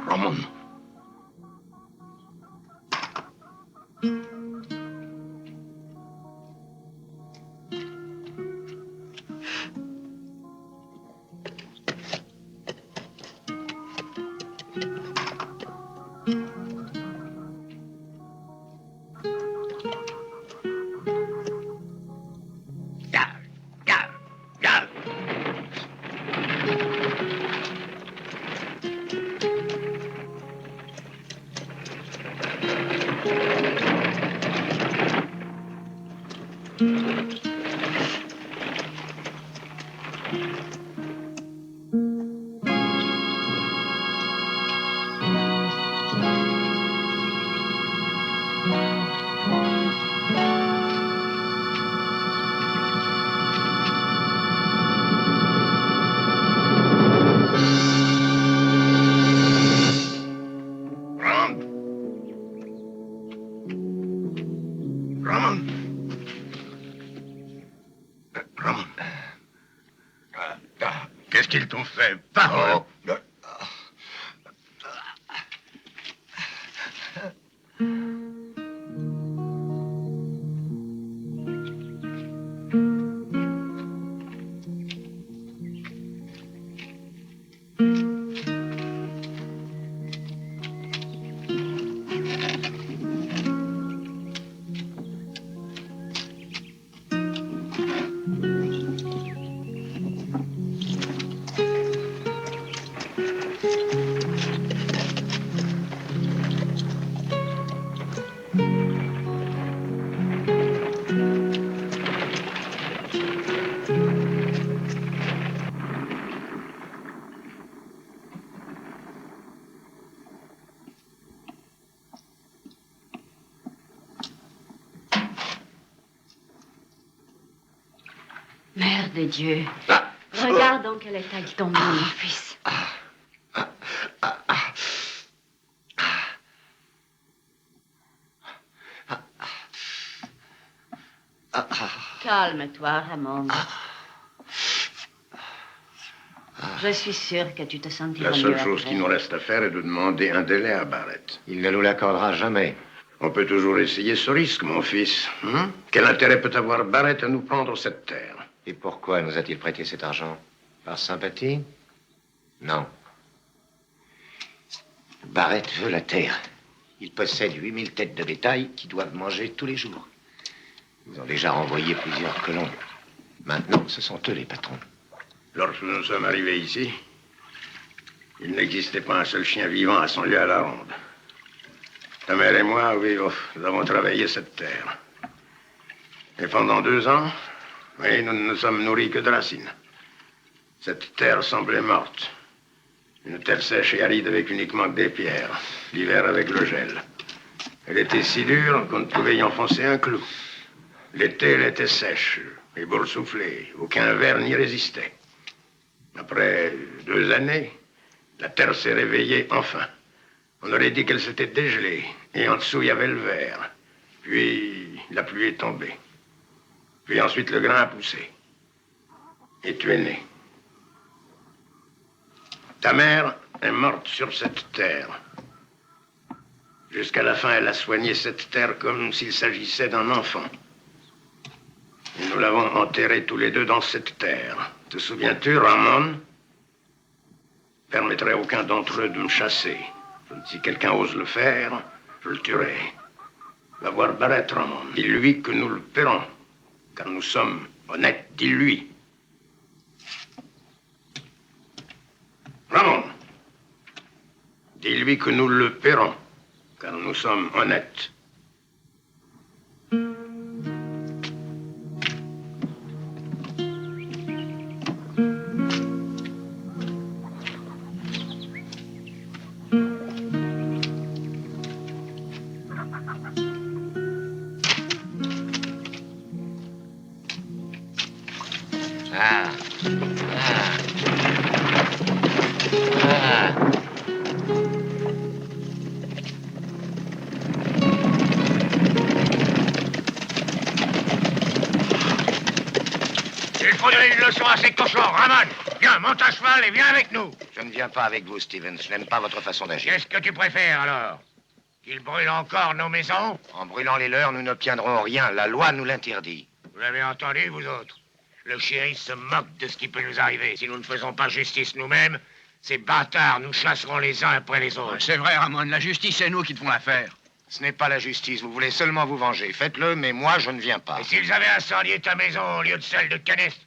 Ramon. Qu'est-ce qu'ils t'ont fait? Parle! Mère de Dieu, regarde dans quel état il tombe, mon fils. Calme-toi, Ramon. Je suis sûre que tu te sentiras mieux. La seule chose qui nous reste à faire est de demander un délai à Barrett. Il ne nous l'accordera jamais. On peut toujours essayer ce risque, mon fils. Quel intérêt peut avoir Barrett à nous prendre cette terre? Et pourquoi nous a-t-il prêté cet argent? Par sympathie? Non. Barrett veut la terre. Il possède 8000 têtes de bétail qui doivent manger tous les jours. Ils ont déjà renvoyé plusieurs colons. Maintenant, ce sont eux les patrons. Lorsque nous sommes arrivés ici, il n'existait pas un seul chien vivant à son lieu à la ronde. Ta mère et moi, oui, nous avons travaillé cette terre. Et pendant 2 ans, oui, nous ne nous sommes nourris que de racines. Cette terre semblait morte. Une terre sèche et aride avec uniquement que des pierres. L'hiver avec le gel. Elle était si dure qu'on ne pouvait y enfoncer un clou. L'été, elle était sèche et boursouflée. Aucun ver n'y résistait. Après 2 années, la terre s'est réveillée enfin. On aurait dit qu'elle s'était dégelée. Et en dessous, il y avait le verre. Puis, la pluie est tombée. Puis ensuite, le grain a poussé. Et tu es né. Ta mère est morte sur cette terre. Jusqu'à la fin, elle a soigné cette terre comme s'il s'agissait d'un enfant. Et nous l'avons enterrée tous les deux dans cette terre. Te souviens-tu, Ramon? Permettrait à aucun d'entre eux de me chasser. Si quelqu'un ose le faire, je le tuerai. Va voir Barrett, Ramon. Dis-lui que nous le paierons, car nous sommes honnêtes. Dis-lui. Ramon, dis-lui que nous le paierons, car nous sommes honnêtes. Il faut donner une leçon à ces cochons, Ramon. Viens, monte à cheval et viens avec nous. Je ne viens pas avec vous, Stevens. Je n'aime pas votre façon d'agir. Qu'est-ce que tu préfères, alors? Qu'ils brûlent encore nos maisons? En brûlant les leurs, nous n'obtiendrons rien. La loi nous l'interdit. Vous l'avez entendu, vous autres? Le shérif se moque de ce qui peut nous arriver. Si nous ne faisons pas justice nous-mêmes, ces bâtards nous chasseront les uns après les autres. C'est vrai, Ramon, la justice, c'est nous qui devons la faire. Ce n'est pas la justice. Vous voulez seulement vous venger. Faites-le, mais moi, je ne viens pas. Et s'ils avaient incendié ta maison au lieu de celle de Kenneth?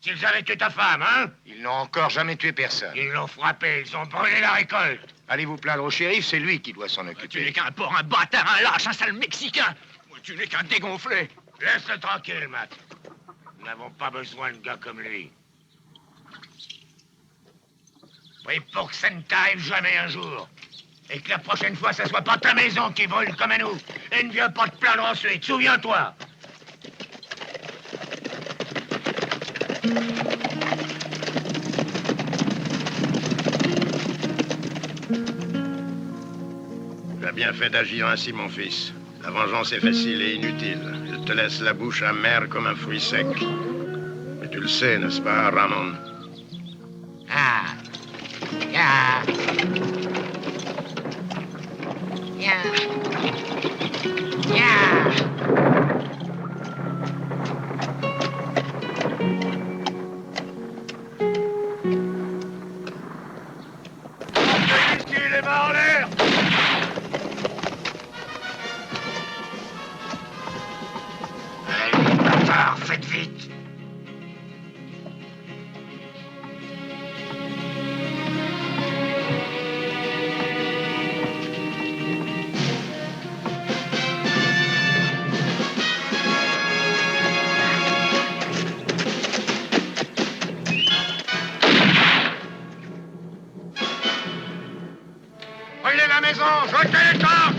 S'ils avaient tué ta femme, hein? Ils n'ont encore jamais tué personne. Ils l'ont frappé, ils ont brûlé la récolte. Allez vous plaindre au shérif, c'est lui qui doit s'en Tu occuper. n'es qu'un porc, un bâtard, un lâche, un sale Mexicain. Tu n'es qu'un dégonflé. Laisse-le tranquille, Matt. Nous n'avons pas besoin de gars comme lui. Oui, pour que ça ne t'arrive jamais un jour. Et que la prochaine fois, ça soit pas ta maison qui brûle comme à nous. Et ne viens pas te plaindre ensuite, souviens-toi. Tu as bien fait d'agir ainsi, mon fils. La vengeance est facile et inutile. Elle te laisse la bouche amère comme un fruit sec. Mais tu le sais, n'est-ce pas, Ramon? Ah. Ah. Yeah. Yeah. Il est mort en l'air! Allez, bâtard, faites vite! Brûlez la maison! Jetez les tanks!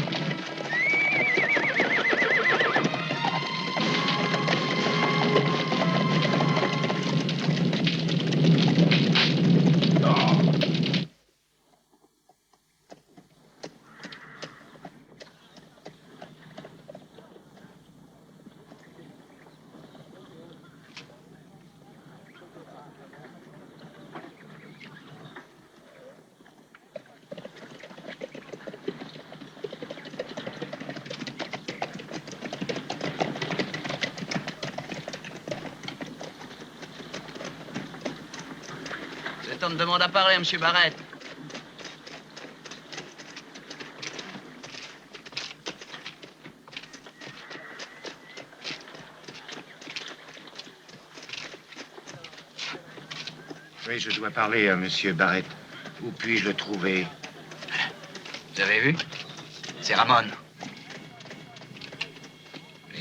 Cet homme demande à parler, M. Barrett. Oui, je dois parler à Monsieur Barrett. Où puis-je le trouver? Vous avez vu? C'est Ramon.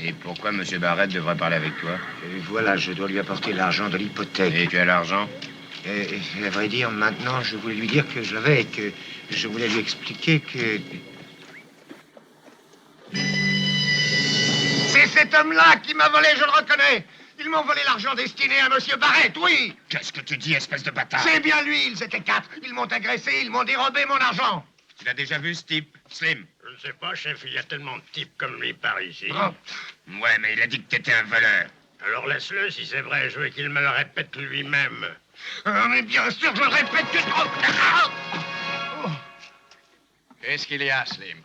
Et pourquoi M. Barrett devrait parler avec toi? Voilà, je dois lui apporter l'argent de l'hypothèque. Et tu as l'argent? À vrai dire, maintenant, je voulais lui dire que je l'avais et que je voulais lui expliquer que... C'est cet homme-là qui m'a volé, je le reconnais! Ils m'ont volé l'argent destiné à Monsieur Barrett, oui! Qu'est-ce que tu dis, espèce de bâtard? C'est bien lui, ils étaient 4. Ils m'ont agressé, ils m'ont dérobé mon argent. Tu l'as déjà vu, ce type, Slim? Je ne sais pas, chef, il y a tellement de types comme lui par ici. Ouais, mais il a dit que t'étais un voleur. Alors laisse-le, si c'est vrai, je veux qu'il me le répète lui-même. Ah, mais bien sûr, je le répète que trop. Qu'est-ce qu'il y a, Slim?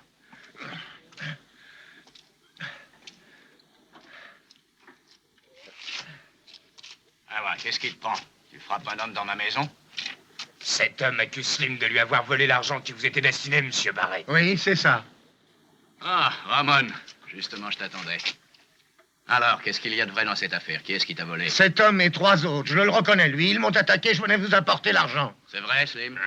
Ah ouais, qu'est-ce qui te prend? Tu frappes un homme dans ma maison? Cet homme accuse Slim de lui avoir volé l'argent qui vous était destiné, M. Barrett. Oui, c'est ça. Ah, Ramon. Justement, je t'attendais. Alors, qu'est-ce qu'il y a de vrai dans cette affaire? Qui est-ce qui t'a volé? Cet homme et 3 autres, je le reconnais, lui. Ils m'ont attaqué, je venais vous apporter l'argent. C'est vrai, Slim?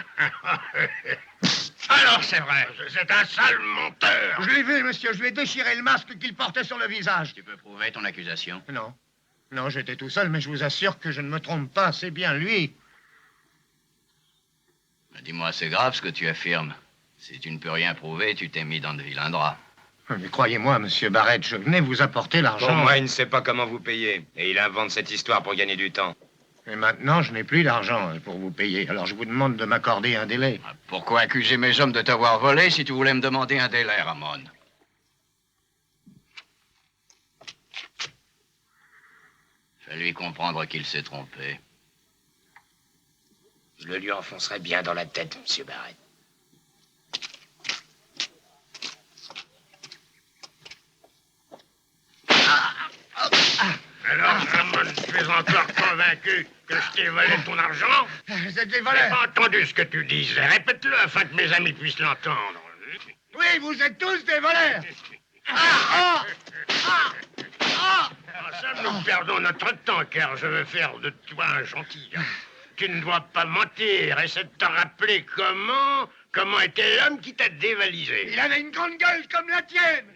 Alors, c'est vrai. C'est un sale menteur. Je l'ai vu, monsieur. Je lui ai déchiré le masque qu'il portait sur le visage. Tu peux prouver ton accusation? Non. Non, j'étais tout seul, mais je vous assure que je ne me trompe pas. C'est bien lui. Ben, dis-moi, c'est grave ce que tu affirmes. Si tu ne peux rien prouver, tu t'es mis dans de vilains draps. Mais croyez-moi, monsieur Barrett, je venais vous apporter l'argent. Pour moi, il ne sait pas comment vous payer. Et il invente cette histoire pour gagner du temps. Et maintenant, je n'ai plus d'argent pour vous payer. Alors, je vous demande de m'accorder un délai. Pourquoi accuser mes hommes de t'avoir volé si tu voulais me demander un délai, Ramon? Fais-lui comprendre qu'il s'est trompé. Je le lui enfoncerai bien dans la tête, monsieur Barrett. Alors, Ramon, tu es encore convaincu que je t'ai volé ton argent? C'est des J'ai voleurs. pas entendu ce que tu disais. Répète-le afin que mes amis puissent l'entendre. Oui, vous êtes tous des voleurs. En somme, nous perdons notre temps, car je veux faire de toi un gentilhomme. Tu ne dois pas mentir. Essaie de te rappeler comment était l'homme qui t'a dévalisé. Il avait une grande gueule comme la tienne.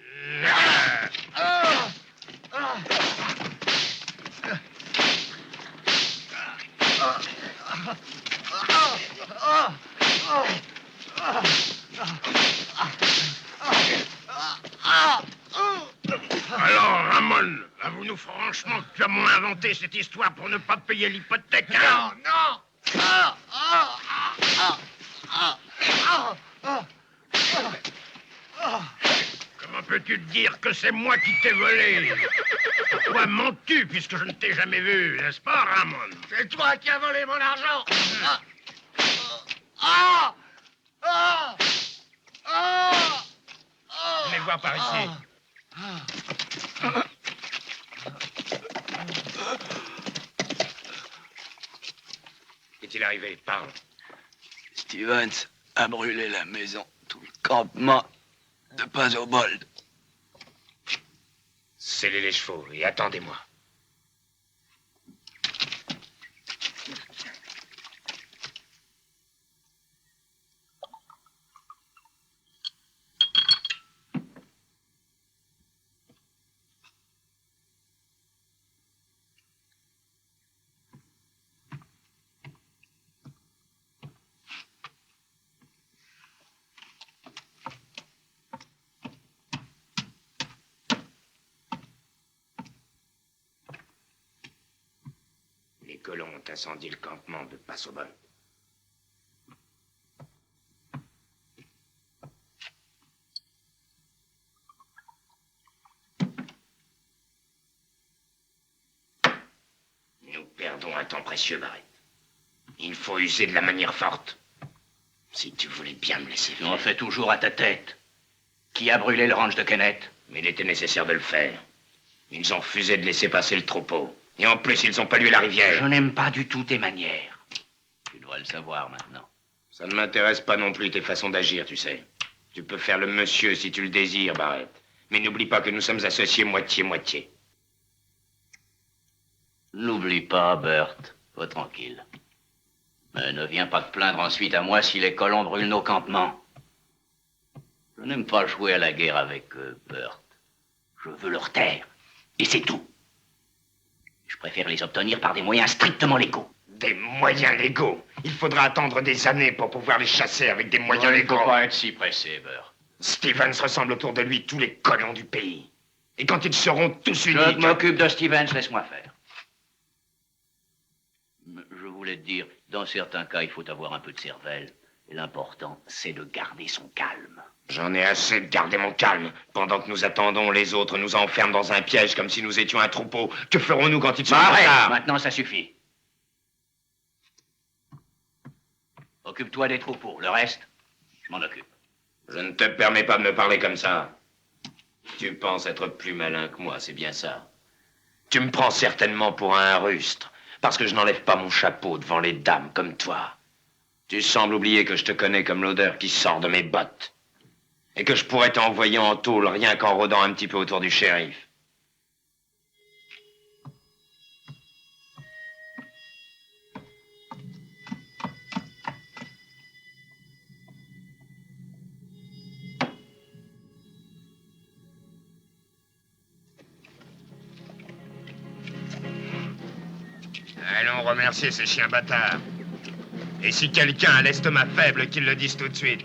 Alors, Ramon, avoue-nous franchement que tu as moins inventé cette histoire pour ne pas payer l'hypothèque, hein? Non. Comment peux-tu te dire que c'est moi qui t'ai volé? Pourquoi mens-tu puisque je ne t'ai jamais vu, n'est-ce pas, Ramon? C'est toi qui as volé mon argent. Venez voir par ici. Qu'est-il arrivé? Parle. Stevens a brûlé la maison, tout le campement de Pazobold. Scellez les chevaux et attendez-moi. Les colons ont incendié le campement de Passobol. Nous perdons un temps précieux, Barrett. Il faut user de la manière forte. Si tu voulais bien me laisser Tu faire. en fais toujours à ta tête. Qui a brûlé le ranch de Kenneth? Mais il était nécessaire de le faire. Ils ont refusé de laisser passer le troupeau. Et en plus, ils ont pollué la Je rivière. n'aime pas du tout tes manières. Tu devrais le savoir maintenant. Ça ne m'intéresse pas non plus tes façons d'agir, tu sais. Tu peux faire le monsieur si tu le désires, Barrett. Mais n'oublie pas que nous sommes associés moitié-moitié. N'oublie pas, Bert. Sois tranquille. Mais ne viens pas te plaindre ensuite à moi si les colons brûlent nos campements. Je n'aime pas jouer à la guerre avec eux, Bert. Je veux leur taire. Et c'est tout. Je préfère les obtenir par des moyens strictement légaux. Des moyens légaux. Il faudra attendre des années pour pouvoir les chasser avec des moyens Il ne légaux. faut pas être si pressé, Bert. Stevens ressemble autour de lui tous les colons du pays. Et quand ils seront tous unis... Je m'occupe de Stevens, laisse-moi faire. Mais je voulais te dire, dans certains cas, il faut avoir un peu de cervelle. Et l'important, c'est de garder son calme. J'en ai assez de garder mon calme. Pendant que nous attendons, les autres nous enferment dans un piège comme si nous étions un troupeau. Que ferons-nous quand ils seront Arrête! tard? Maintenant, ça suffit. Occupe-toi des troupeaux. Le reste, je m'en occupe. Je ne te permets pas de me parler comme ça. Tu penses être plus malin que moi, c'est bien ça. Tu me prends certainement pour un rustre, parce que je n'enlève pas mon chapeau devant les dames comme toi. Tu sembles oublier que je te connais comme l'odeur qui sort de mes bottes. Et que je pourrais t'envoyer en tôle rien qu'en rôdant un petit peu autour du shérif. Allons remercier ces chiens bâtards. Et si quelqu'un a l'estomac faible, qu'il le dise tout de suite.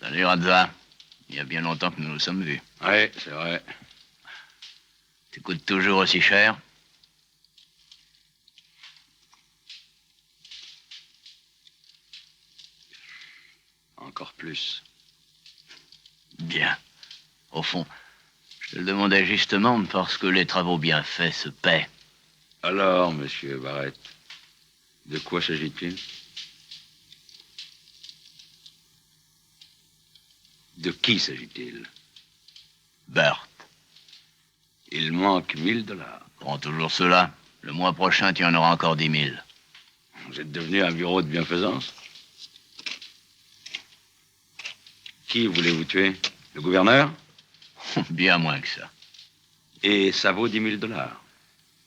Salut, Radza. Il y a bien longtemps que nous nous sommes vus. Oui, c'est vrai. Tu coûtes toujours aussi cher? Encore plus. Bien. Au fond, je te le demandais justement parce que les travaux bien faits se paient. Alors, monsieur Barrett, de quoi s'agit-il? De qui s'agit-il? Bert. Il manque 1000 $. Prends toujours cela. Le mois prochain, tu en auras encore 10 000. Vous êtes devenu un bureau de bienfaisance? Qui voulez-vous tuer? Le gouverneur? Bien moins que ça. Et ça vaut 10 000 $.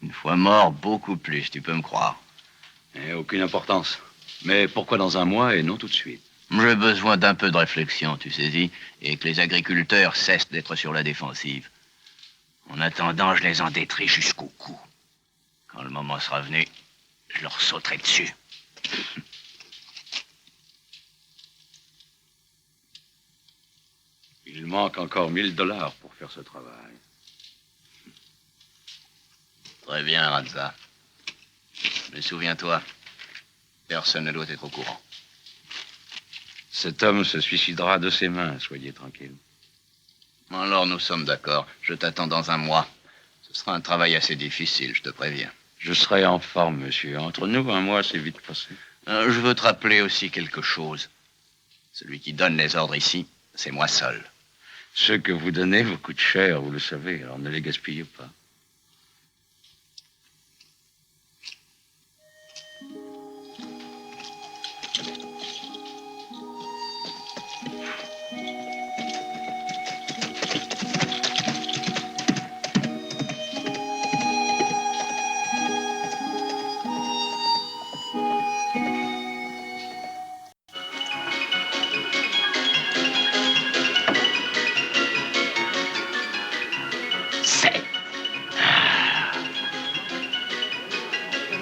Une fois mort, beaucoup plus, tu peux me croire. Et aucune importance. Mais pourquoi dans un mois et non tout de suite? J'ai besoin d'un peu de réflexion, tu saisis, et que les agriculteurs cessent d'être sur la défensive. En attendant, je les endetterai jusqu'au cou. Quand le moment sera venu, je leur sauterai dessus. Il manque encore 1000 $ pour faire ce travail. Très bien, Radza. Mais souviens-toi, personne ne doit être au courant. Cet homme se suicidera de ses mains, soyez tranquille. Alors nous sommes d'accord. Je t'attends dans un mois. Ce sera un travail assez difficile, je te préviens. Je serai en forme, monsieur. Entre nous, un mois, c'est vite passé. Je veux te rappeler aussi quelque chose. Celui qui donne les ordres ici, c'est moi seul. Ce que vous donnez vous coûte cher, vous le savez, alors ne les gaspillez pas.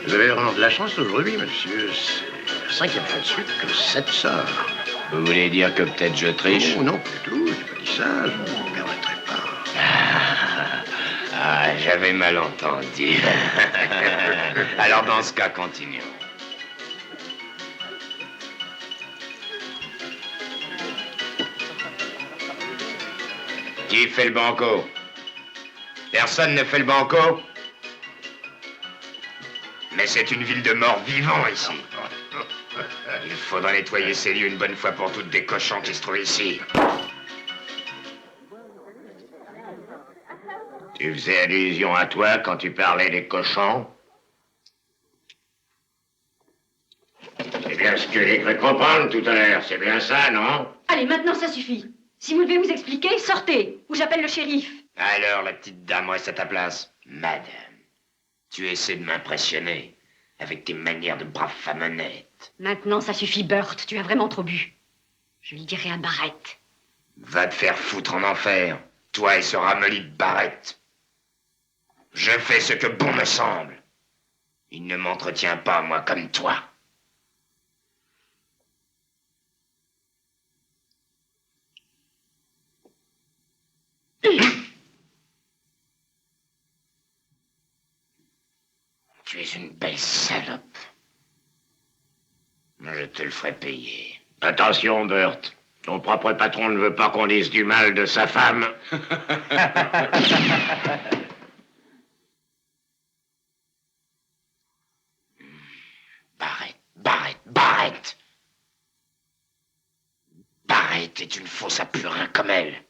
Vous avez vraiment de la chance aujourd'hui, monsieur. C'est la 5e fois de suite que 7 sort. Vous voulez dire que peut-être je triche? Oh non, pas du tout, j'ai pas dit ça, je ne me permettrai pas. J'avais mal entendu. Alors dans ce cas, continuons. Qui fait le banco? Personne ne fait le banco? Mais c'est une ville de morts vivants ici. Il faudra nettoyer ces lieux une bonne fois pour toutes des cochons qui se trouvent ici. Tu faisais allusion à toi quand tu parlais des cochons? C'est bien ce que j'ai cru comprendre tout à l'heure, c'est bien ça, non? Allez, maintenant ça suffit. Si vous devez vous expliquer, sortez, ou j'appelle le shérif. Alors, la petite dame reste à ta place. Madame, tu essaies de m'impressionner avec tes manières de brave femme honnête. Maintenant ça suffit, Burt, tu as vraiment trop bu. Je lui dirai à Barrett. Va te faire foutre en enfer, toi et ce ramolli de Barrett. Je fais ce que bon me semble. Il ne m'entretient pas, moi, comme toi. Tu es une belle salope. Je te le ferai payer. Attention, Burt. Ton propre patron ne veut pas qu'on dise du mal de sa femme. Barrett. Barrett est une fausse à purin comme elle.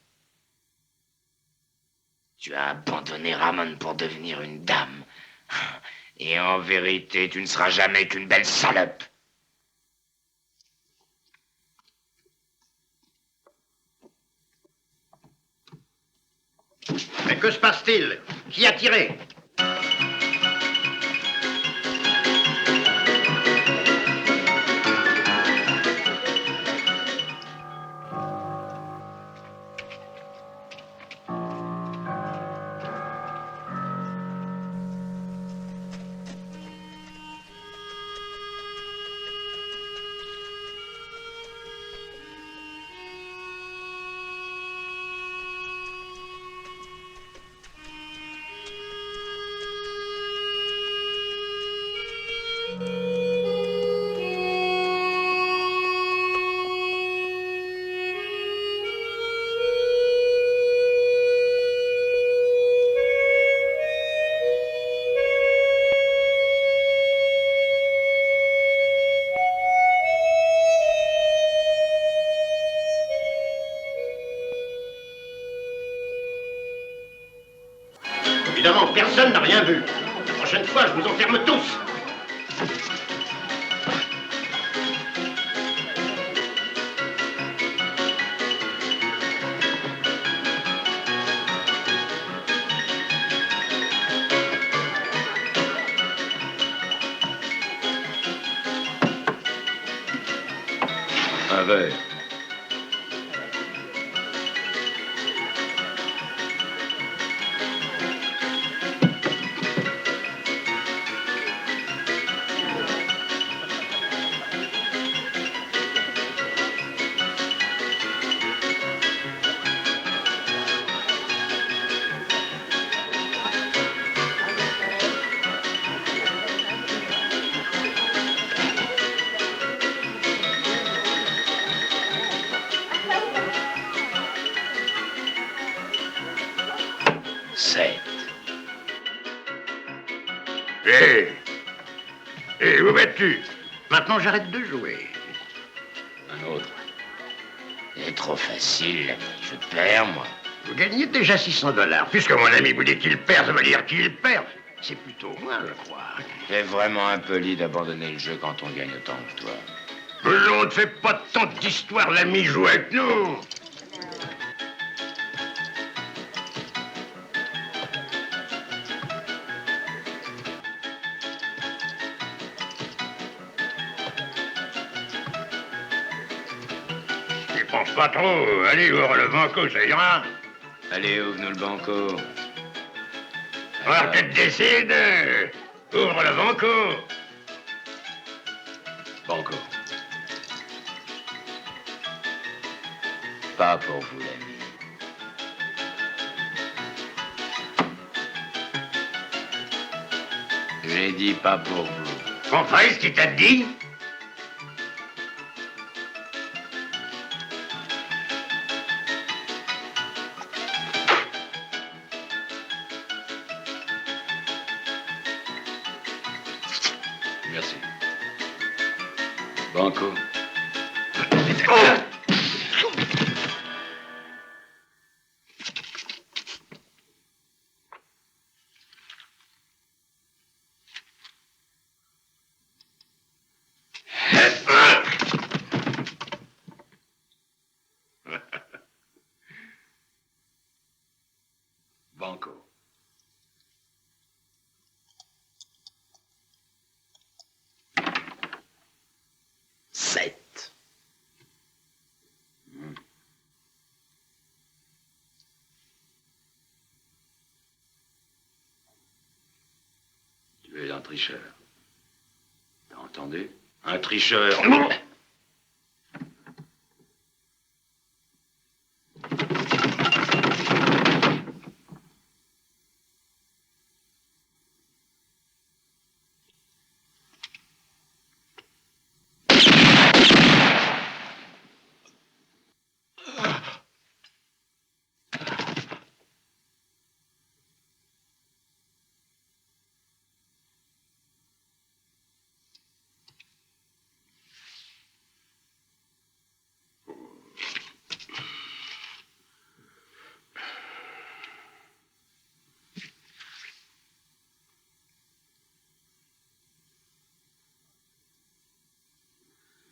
Tu as abandonné Ramon pour devenir une dame. Et en vérité, tu ne seras jamais qu'une belle salope. Mais que se passe-t-il? Qui a tiré? Évidemment, personne n'a rien vu. La prochaine fois, je vous enferme tous. Un verre. Hé, où vas-tu? Maintenant, j'arrête de jouer. Un autre. C'est trop facile, l'ami. Je perds, moi. Vous gagnez déjà $600. Puisque mon ami vous dit qu'il perd, ça veut dire qu'il perd. C'est plutôt moi, je crois. C'est vraiment impoli d'abandonner le jeu quand on gagne autant que toi. Mais on ne fait pas tant d'histoires, l'ami joue avec nous. Tu penses pas trop. Allez, ouvre le banco, ça ira. Allez, ouvre-nous le banco. Alors que tu décides, ouvre le banco. Banco. pas pour vous, l'ami. J'ai dit pas pour vous. Compris ce qu'il t'a dit? Merci. Banco. Banco. Sept. Tu es un tricheur. T'as entendu? Un tricheur.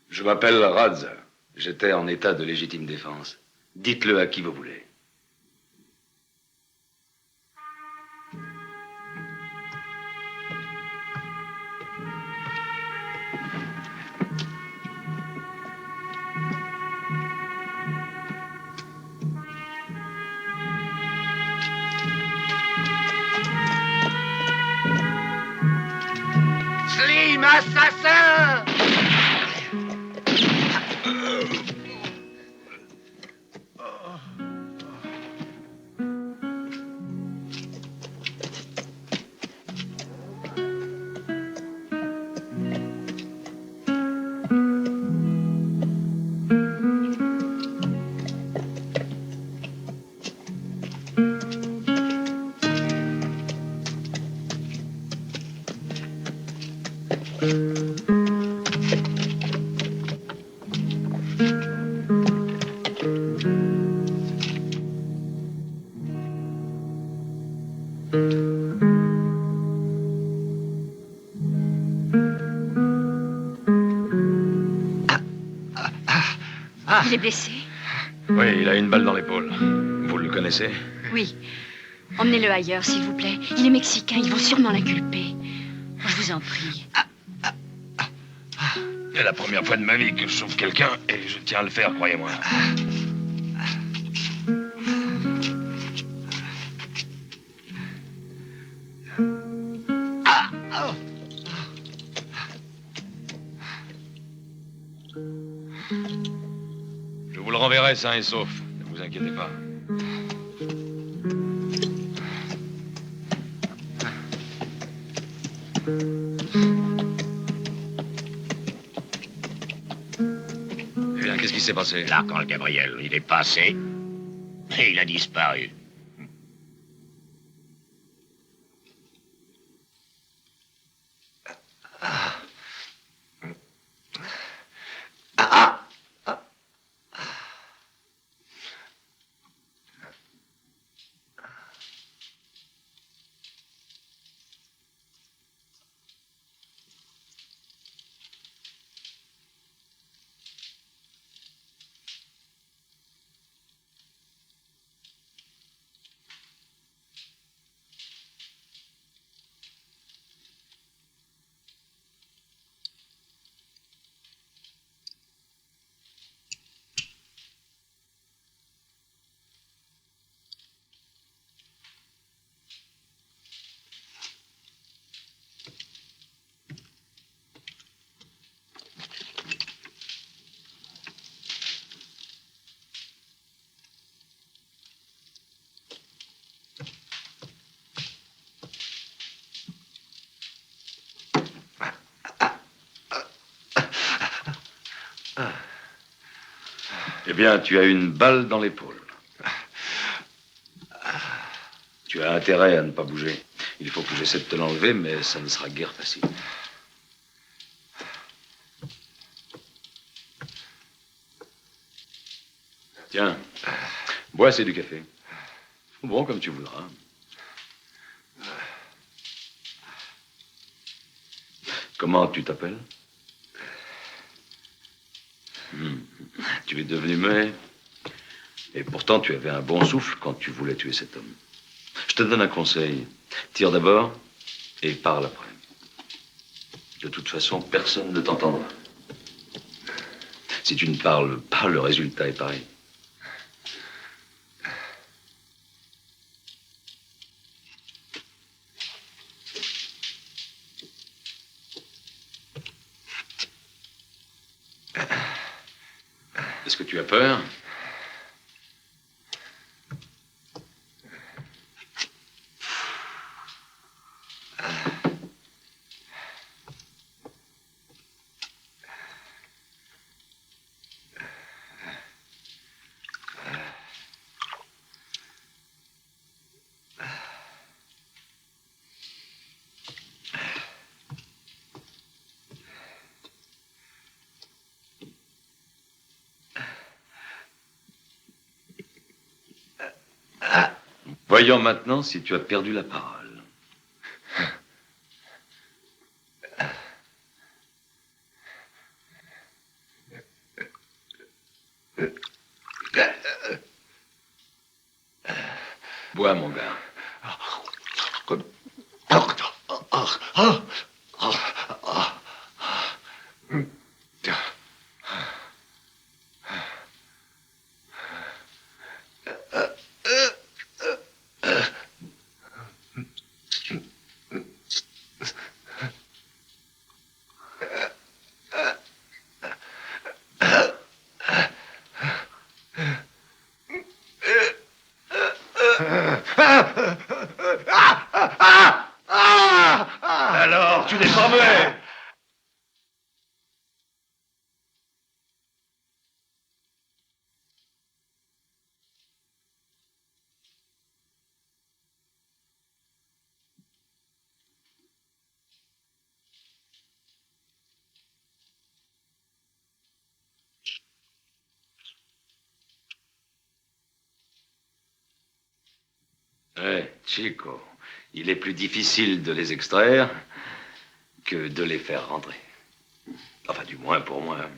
Je m'appelle Radza. J'étais en état de légitime défense. Dites-le à qui vous voulez. Slim, assassin! Il est blessé? Oui, il a une balle dans l'épaule. Vous le connaissez? Oui. Emmenez-le ailleurs, s'il vous plaît. Il est mexicain, ils vont sûrement l'inculper. Je vous en prie. C'est la première fois de ma vie que je sauve quelqu'un et je tiens à le faire, croyez-moi. Je vous le renverrai sain et sauf. Ne vous inquiétez pas. Eh bien, qu'est-ce qui s'est passé? L'archange Gabriel, il est passé et il a disparu. bien, tu as une balle dans l'épaule. Tu as intérêt à ne pas bouger. Il faut que j'essaie de te l'enlever, mais ça ne sera guère facile. Tiens, bois, c'est du café. Bon, comme tu voudras. Comment tu t'appelles? Tu es devenu muet. Et pourtant, tu avais un bon souffle quand tu voulais tuer cet homme. Je te donne un conseil. Tire d'abord et parle après. De toute façon, personne ne t'entendra. Si tu ne parles pas, le résultat est pareil. Est-ce que tu as peur? Voyons maintenant si tu as perdu la parole. Bois, mon gars. Alors, tu n'es pas muet. Chico, il est plus difficile de les extraire que de les faire rentrer. Enfin, du moins pour moi.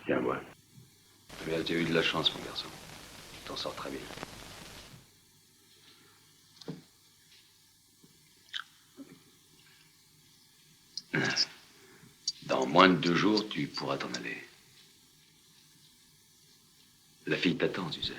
Tiens, bois. Tu as eu de la chance, mon garçon. Tu t'en sors très bien. Dans moins de 2 jours, tu pourras t'en aller. La fille t'attend, tu sais.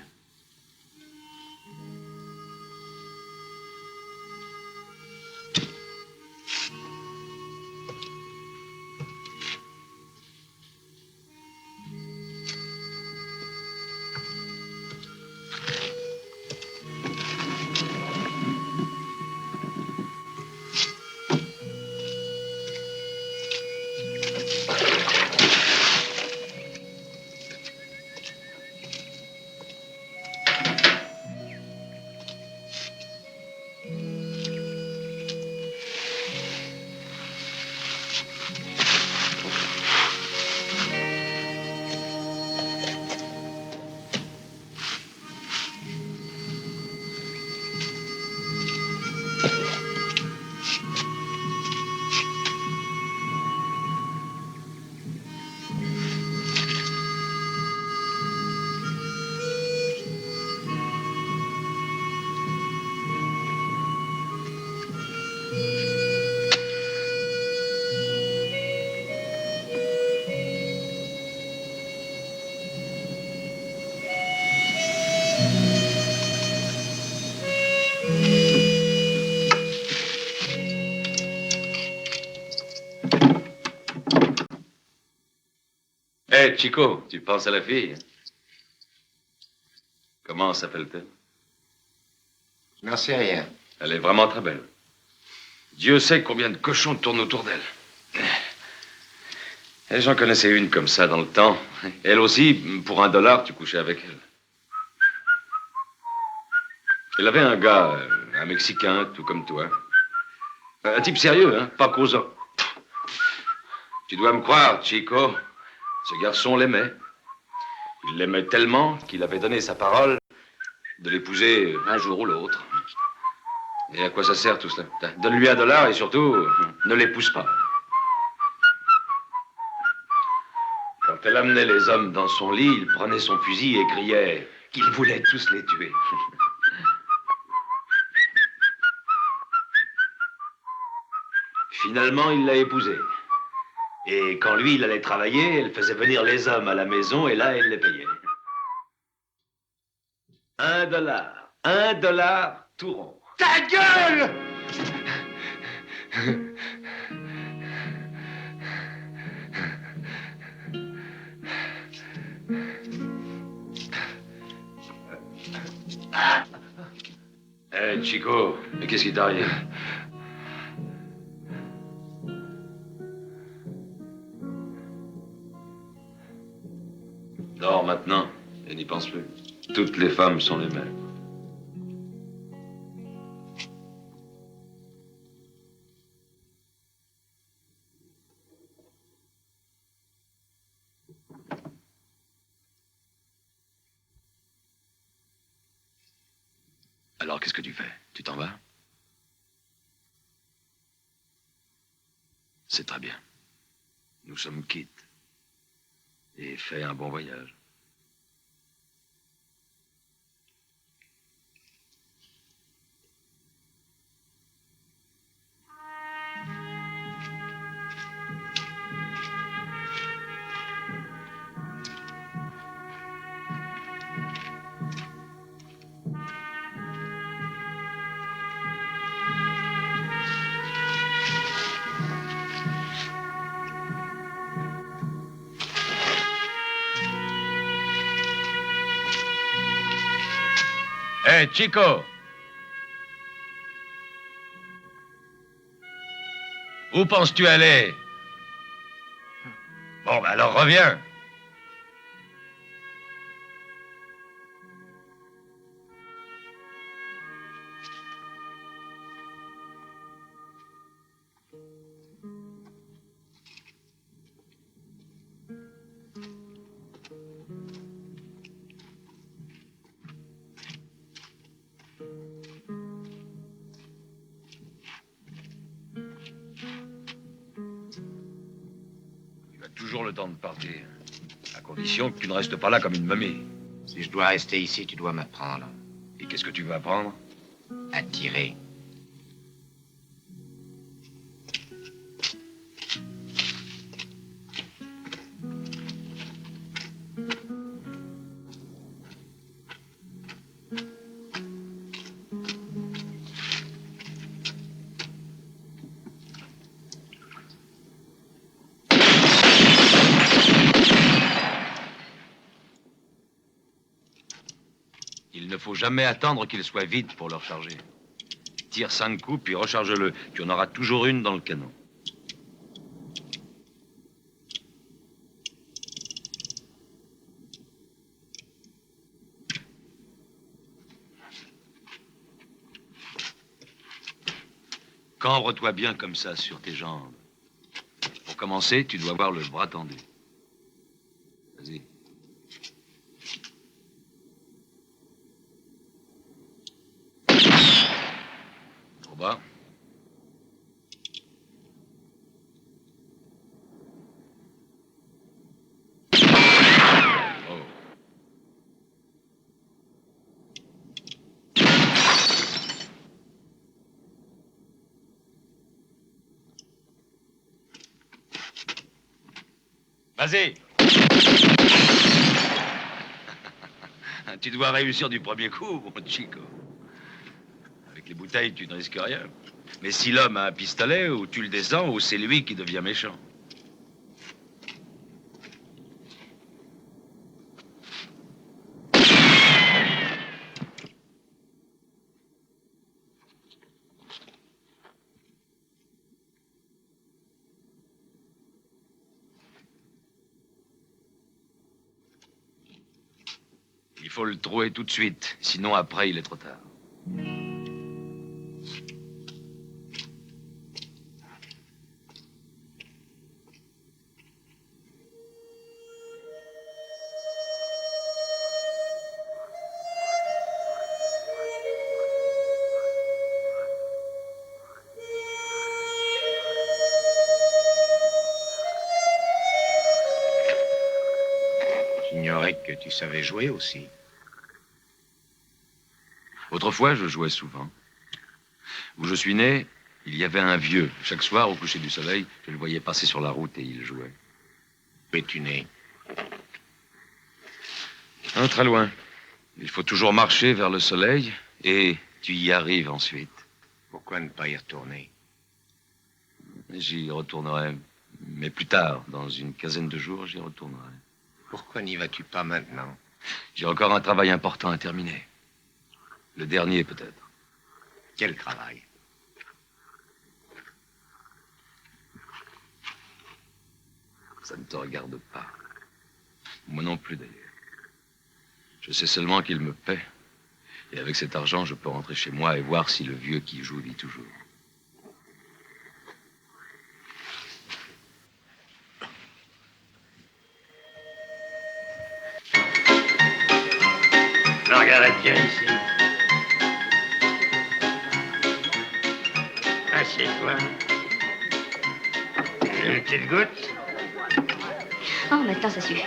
Hé, Chico, tu penses à la fille? Comment s'appelle-t-elle? Je n'en sais rien. Elle est vraiment très belle. Dieu sait combien de cochons tournent autour d'elle. Et j'en connaissais une comme ça dans le temps. Elle aussi, pour $1, tu couchais avec elle. Elle avait un gars, un Mexicain, tout comme toi. Un type sérieux, hein, pas causant. Tu dois me croire, Chico, ce garçon l'aimait. Il l'aimait tellement qu'il avait donné sa parole de l'épouser un jour ou l'autre. Et à quoi ça sert tout cela? Donne-lui $1 et surtout, ne l'épouse pas. Quand elle amenait les hommes dans son lit, il prenait son fusil et criait qu'il voulait tous les tuer. Finalement, il l'a épousée. Et quand lui, il allait travailler, elle faisait venir les hommes à la maison et là, elle les payait. $1. $1 tout rond. Ta gueule! Hé, Chico, mais qu'est-ce qui t'arrive? Dors maintenant et n'y pense plus. Toutes les femmes sont les mêmes. Alors, qu'est-ce que tu fais? Tu t'en vas? C'est très bien. Nous sommes quittes. Et fais un bon voyage. Hé, Chico! Où penses-tu aller? Bon, ben alors reviens. Tu as toujours le temps de partir. À condition que tu ne restes pas là comme une momie. Si je dois rester ici, tu dois m'apprendre Et qu'est-ce que tu veux apprendre? à tirer. Il ne faut jamais attendre qu'il soit vide pour le recharger. Tire 5 coups, puis recharge-le. Tu en auras toujours une dans le canon. Cambre-toi bien comme ça sur tes jambes. Pour commencer, tu dois avoir le bras tendu. Vas-y. Trop bas. Oh. Vas-y. Tu dois réussir du premier coup, mon Chico. Avec les bouteilles, tu ne risques rien. Mais si l'homme a un pistolet, ou tu le descends, ou c'est lui qui devient méchant. Il faut le trouver tout de suite, sinon après il est trop tard. J'ignorais que tu savais jouer aussi. Autrefois, je jouais souvent. Où je suis né, il y avait un vieux. Chaque soir, au coucher du soleil, je le voyais passer sur la route et il jouait. Où es-tu né? Ah, très loin. Il faut toujours marcher vers le soleil et tu y arrives ensuite. Pourquoi ne pas y retourner? J'y retournerai, mais plus tard, dans une quinzaine de jours, j'y retournerai. Pourquoi n'y vas-tu pas maintenant? J'ai encore un travail important à terminer. Le dernier, peut-être. Quel travail? Ça ne te regarde pas. Moi non plus, d'ailleurs. Je sais seulement qu'il me paie. Et avec cet argent, je peux rentrer chez moi et voir si le vieux qui joue vit toujours. Margaret, viens ici. Assieds-toi. Une petite goutte. Oh, maintenant, ça suffit.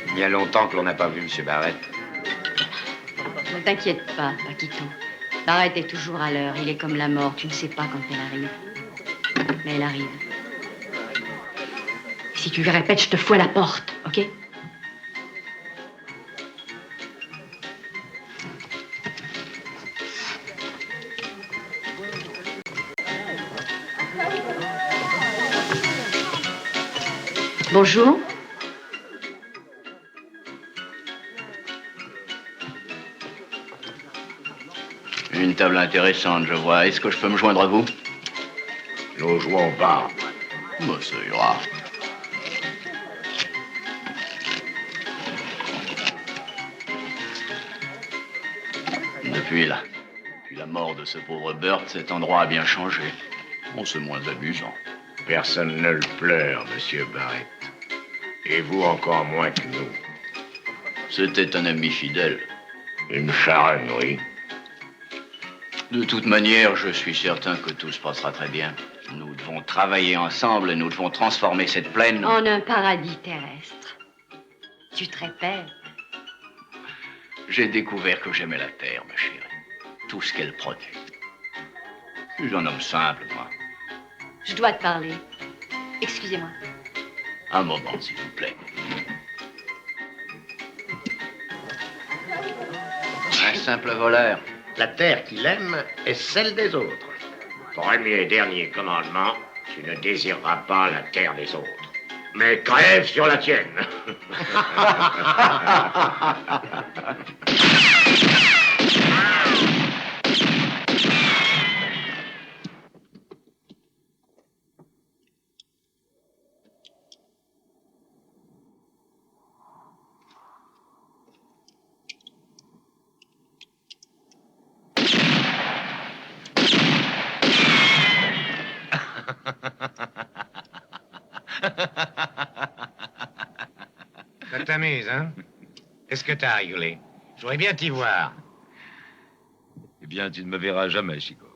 Il y a longtemps que l'on n'a pas vu M. Barrett. Ne t'inquiète pas, Paquito. Barrett est toujours à l'heure. Il est comme la mort. Tu ne sais pas quand elle arrive. Mais elle arrive. Si tu lui répètes, je te fous à la porte, ok? Bonjour. Une table intéressante, je vois. Est-ce que je peux me joindre à vous? Nous jouons pas. Bah, ça ira. Depuis la mort de ce pauvre Burt, cet endroit a bien changé. Bon, c'est moins amusant. Personne ne le pleure, Monsieur Barrett. Et vous encore moins que nous. C'était un ami fidèle. Une charogne, oui. De toute manière, je suis certain que tout se passera très bien. Nous devons travailler ensemble et nous devons transformer cette plaine En un paradis terrestre. Tu te répètes. J'ai découvert que j'aimais la terre, ma chérie. Tout ce qu'elle produit. Je suis un homme simple, moi. Je dois te parler. Excusez-moi. Un moment, s'il vous plaît. Un simple voleur. La terre qu'il aime est celle des autres. Premier et dernier commandement, tu ne désireras pas la terre des autres. Mais crève sur la tienne. Ça t'amuse, hein? Est-ce que t'as rigolé? Je voudrais bien t'y voir. Eh bien, tu ne me verras jamais, Chico.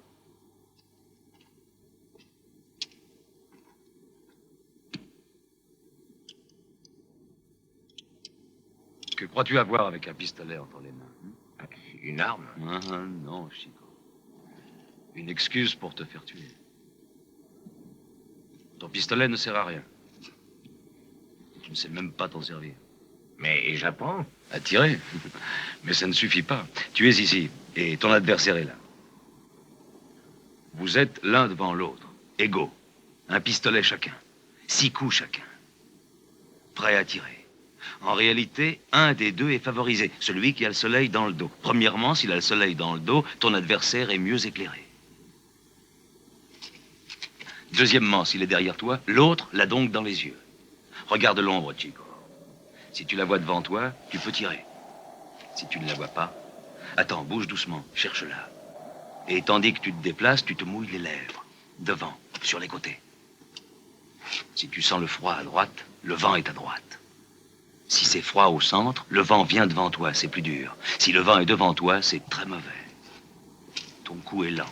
Que crois-tu avoir avec un pistolet entre les mains? Une arme? Ah, non, Chico. Une excuse pour te faire tuer. Ton pistolet ne sert à rien. Tu ne sais même pas t'en servir. Mais j'apprends. À tirer. Mais ça ne suffit pas. Tu es ici, et ton adversaire est là. Vous êtes l'un devant l'autre, égaux. Un pistolet chacun. 6 coups chacun. Prêts à tirer. En réalité, un des deux est favorisé, celui qui a le soleil dans le dos. Premièrement, s'il a le soleil dans le dos, ton adversaire est mieux éclairé. Deuxièmement, s'il est derrière toi, l'autre l'a donc dans les yeux. Regarde l'ombre, Chico. Si tu la vois devant toi, tu peux tirer. Si tu ne la vois pas, attends, bouge doucement, cherche-la. Et tandis que tu te déplaces, tu te mouilles les lèvres. Devant, sur les côtés. Si tu sens le froid à droite, le vent est à droite. Si c'est froid au centre, le vent vient devant toi, c'est plus dur. Si le vent est devant toi, c'est très mauvais. Ton coup est lent.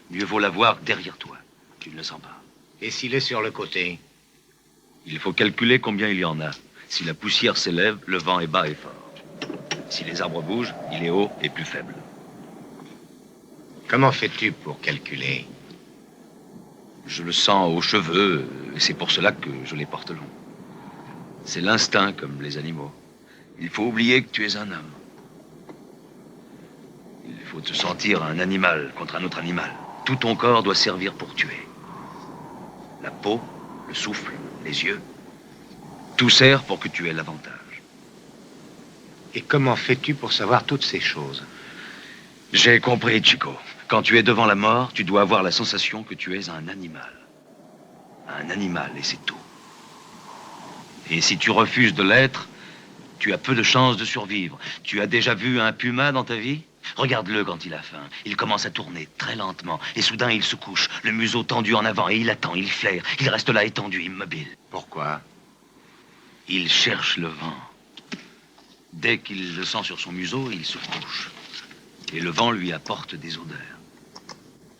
Mieux vaut l'avoir derrière toi. Tu ne le sens pas. Et s'il est sur le côté? Il faut calculer combien il y en a. Si la poussière s'élève, le vent est bas et fort. Si les arbres bougent, il est haut et plus faible. Comment fais-tu pour calculer? Je le sens aux cheveux, et c'est pour cela que je les porte longs. C'est l'instinct, comme les animaux. Il faut oublier que tu es un homme. Il faut te sentir un animal contre un autre animal. Tout ton corps doit servir pour tuer. La peau, le souffle, les yeux, tout sert pour que tu aies l'avantage. Et comment fais-tu pour savoir toutes ces choses? J'ai compris, Chico. Quand tu es devant la mort, tu dois avoir la sensation que tu es un animal. Un animal, et c'est tout. Et si tu refuses de l'être, tu as peu de chances de survivre. Tu as déjà vu un puma dans ta vie? Regarde-le quand il a faim. Il commence à tourner très lentement. Et soudain, il se couche, le museau tendu en avant. Et il attend, il flaire. Il reste là étendu, immobile. Pourquoi? Il cherche le vent. Dès qu'il le sent sur son museau, il se couche. Et le vent lui apporte des odeurs.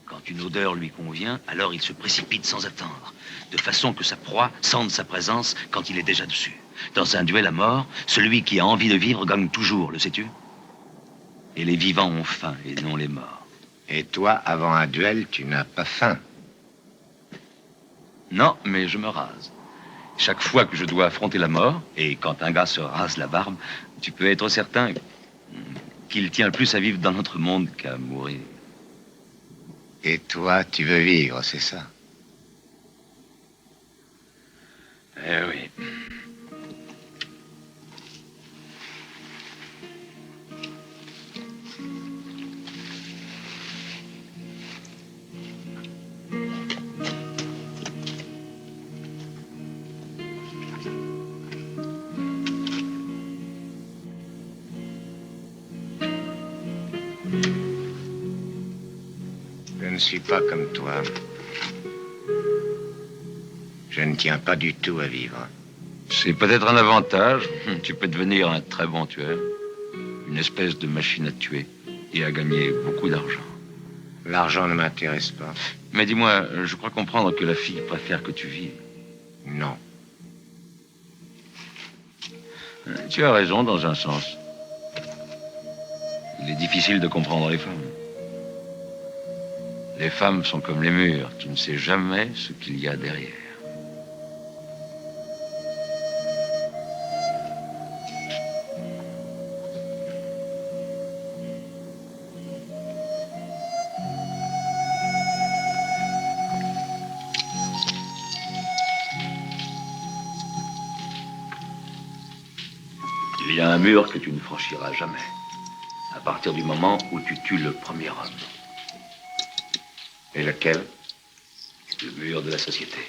Quand une odeur lui convient, alors il se précipite sans attendre, de façon que sa proie sente sa présence quand il est déjà dessus. Dans un duel à mort, celui qui a envie de vivre gagne toujours, le sais-tu? Et les vivants ont faim, et non les morts. Et toi, avant un duel, tu n'as pas faim? Non, mais je me rase. Chaque fois que je dois affronter la mort, et quand un gars se rase la barbe, tu peux être certain qu'il tient plus à vivre dans notre monde qu'à mourir. Et toi, tu veux vivre, c'est ça? Eh oui. Je ne suis pas comme toi. Je ne tiens pas du tout à vivre. C'est peut-être un avantage. Tu peux devenir un très bon tueur. Une espèce de machine à tuer et à gagner beaucoup d'argent. L'argent ne m'intéresse pas. Mais dis-moi, je crois comprendre que la fille préfère que tu vives. Non. Tu as raison dans un sens. Il est difficile de comprendre les femmes. Les femmes sont comme les murs. Tu ne sais jamais ce qu'il y a derrière. Il y a un mur que tu ne franchiras jamais. À partir du moment où tu tues le premier homme. Et lequel? Le mur de la société.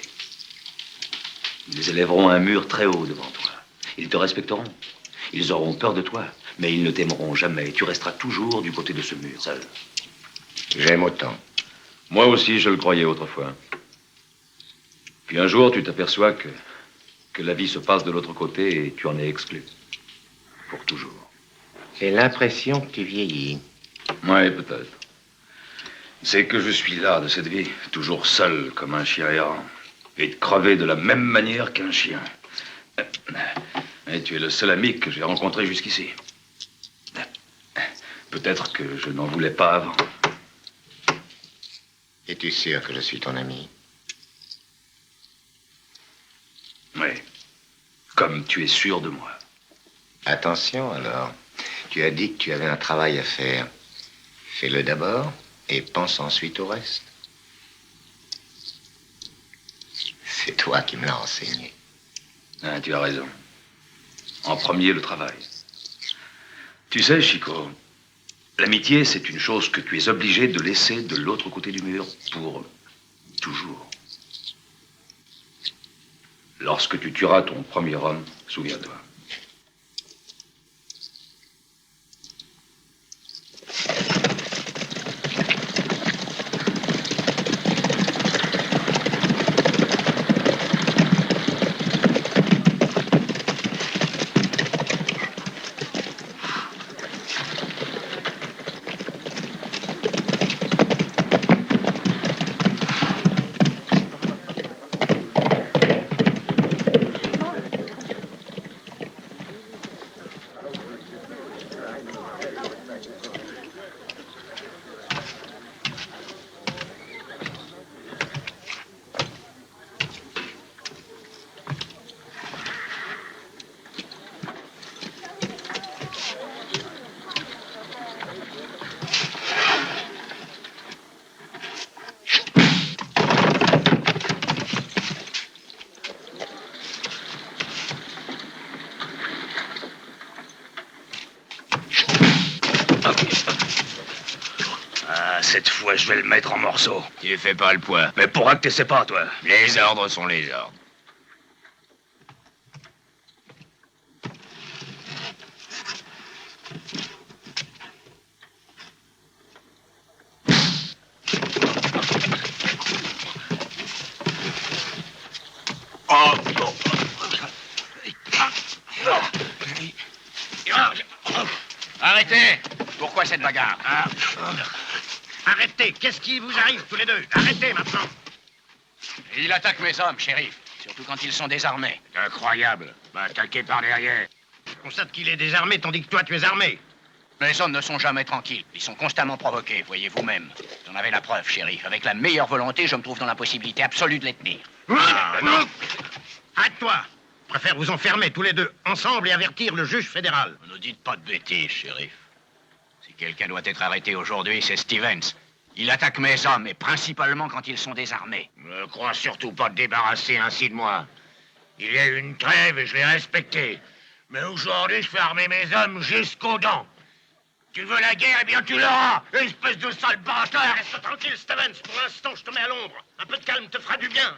Ils élèveront un mur très haut devant toi. Ils te respecteront. Ils auront peur de toi. Mais ils ne t'aimeront jamais. Tu resteras toujours du côté de ce mur, seul. J'aime autant. Moi aussi, je le croyais autrefois. Puis un jour, tu t'aperçois que la vie se passe de l'autre côté et tu en es exclu. Pour toujours. J'ai l'impression que tu vieillis. Oui, peut-être. C'est que je suis là de cette vie, toujours seul comme un chien errant, et de crever de la même manière qu'un chien. Et tu es le seul ami que j'ai rencontré jusqu'ici. Peut-être que je n'en voulais pas avant. Es-tu sûr que je suis ton ami? Oui. Comme tu es sûr de moi. Attention alors. Tu as dit que tu avais un travail à faire. Fais-le d'abord et pense ensuite au reste. C'est toi qui me l'as enseigné. Ah, tu as raison. En premier, le travail. Tu sais, Chico, l'amitié, c'est une chose que tu es obligé de laisser de l'autre côté du mur pour toujours. Lorsque tu tueras ton premier homme, souviens-toi. Cette fois, je vais le mettre en morceaux. Tu fais pas le poids. Mais pourquoi que tu sais pas, toi? Les ordres sont les ordres. Arrêtez! Pourquoi cette bagarre? Arrêtez! Qu'est-ce qui vous arrive tous les deux? Arrêtez maintenant! Il attaque mes hommes, shérif. Surtout quand ils sont désarmés. Incroyable. M'a attaqué par derrière. Je constate qu'il est désarmé tandis que toi tu es armé. Mes hommes ne sont jamais tranquilles. Ils sont constamment provoqués, voyez vous-même. J'en avais la preuve, shérif. Avec la meilleure volonté, je me trouve dans l'impossibilité absolue de les tenir. Non! Arrête-toi! Je préfère vous enfermer tous les deux ensemble et avertir le juge fédéral. Ne dites pas de bêtises, shérif. Si quelqu'un doit être arrêté aujourd'hui, c'est Stevens. Il attaque mes hommes, et principalement quand ils sont désarmés. Ne crois surtout pas te débarrasser ainsi de moi. Il y a eu une trêve et je l'ai respectée. Mais aujourd'hui, je fais armer mes hommes jusqu'aux dents. Tu veux la guerre, eh bien tu l'auras, espèce de sale bâtard. Reste tranquille, Stevens. Pour l'instant, je te mets à l'ombre. Un peu de calme te fera du bien.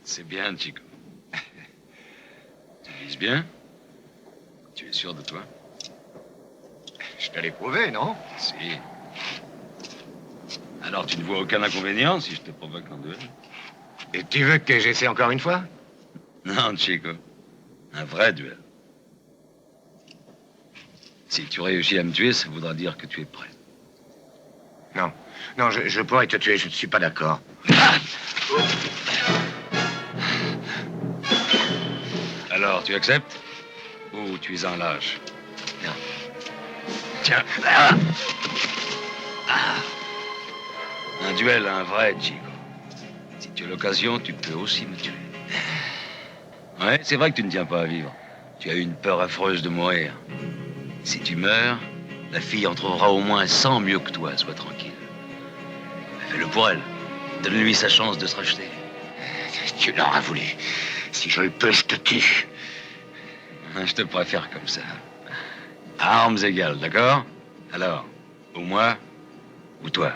C'est bien, Chico. Tu vises bien? Tu es sûr de toi? Je te l'ai prouvé, non? Si. Alors, tu ne vois aucun inconvénient si je te provoque en duel? Et tu veux que j'essaie encore une fois? Non, Chico. Un vrai duel. Si tu réussis à me tuer, ça voudra dire que tu es prêt. Non. Non, je pourrais te tuer, je ne suis pas d'accord. Alors, tu acceptes? Ou tu es un lâche? Non. Tiens. Un duel, un vrai, Chico. Si tu as l'occasion, tu peux aussi me tuer. Ouais, c'est vrai que tu ne tiens pas à vivre. Tu as une peur affreuse de mourir. Si tu meurs, la fille en trouvera au moins 100 mieux que toi, sois tranquille. Fais-le pour elle. Donne-lui sa chance de se racheter. Tu l'auras voulu. Si je le peux, je te tue. Je te préfère comme ça. Armes égales, d'accord? Alors, ou moi, ou toi.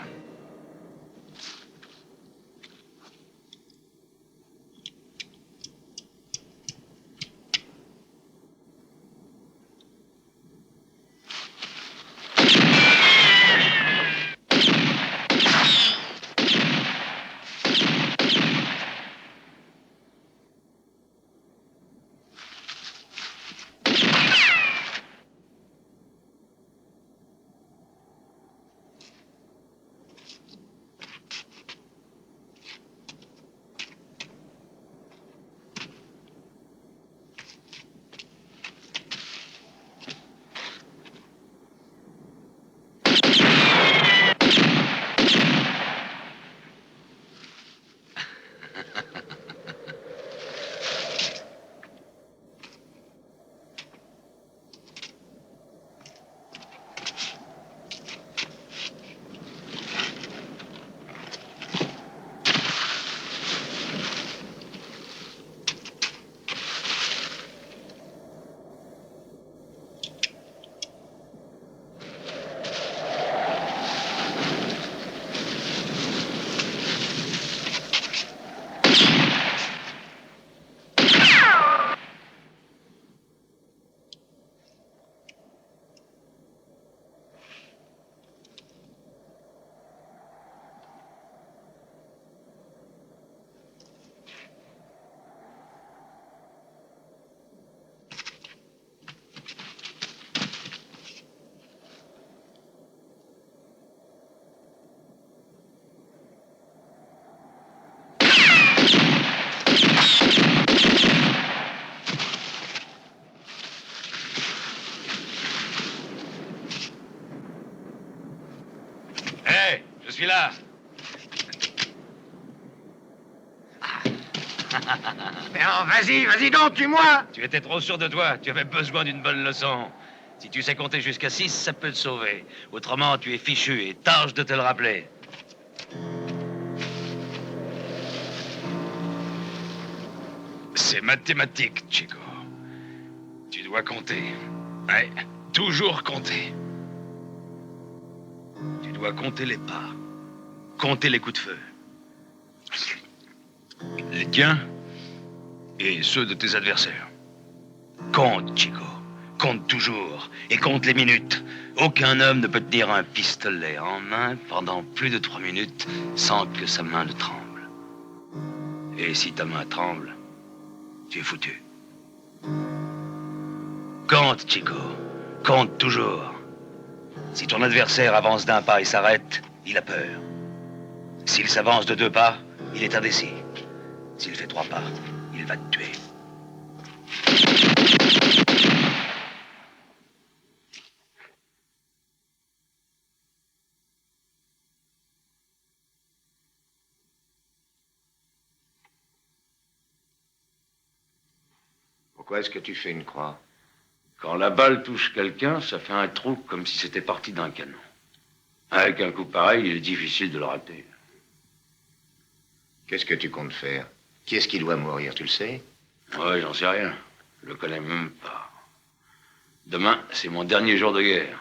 Je suis là. Mais non, vas-y donc, tue-moi. Tu étais trop sûr de toi. Tu avais besoin d'une bonne leçon. Si tu sais compter jusqu'à 6, ça peut te sauver. Autrement, tu es fichu et tâche de te le rappeler. C'est mathématique, Chico. Tu dois compter. Ouais, toujours compter. Tu dois compter les pas. Compter les coups de feu. Les tiens et ceux de tes adversaires. Compte, Chico. Compte toujours et compte les minutes. Aucun homme ne peut tenir un pistolet en main pendant plus de 3 minutes sans que sa main ne tremble. Et si ta main tremble, tu es foutu. Compte, Chico. Compte toujours. Si ton adversaire avance d'un pas et s'arrête, il a peur. S'il s'avance de 2 pas, il est indécis. S'il fait 3 pas, il va te tuer. Pourquoi est-ce que tu fais une croix? Quand la balle touche quelqu'un, ça fait un trou comme si c'était parti d'un canon. Avec un coup pareil, il est difficile de le rater. Qu'est-ce que tu comptes faire? Qui est-ce qui doit mourir, tu le sais? Ouais, j'en sais rien. Je le connais même pas. Demain, c'est mon dernier jour de guerre.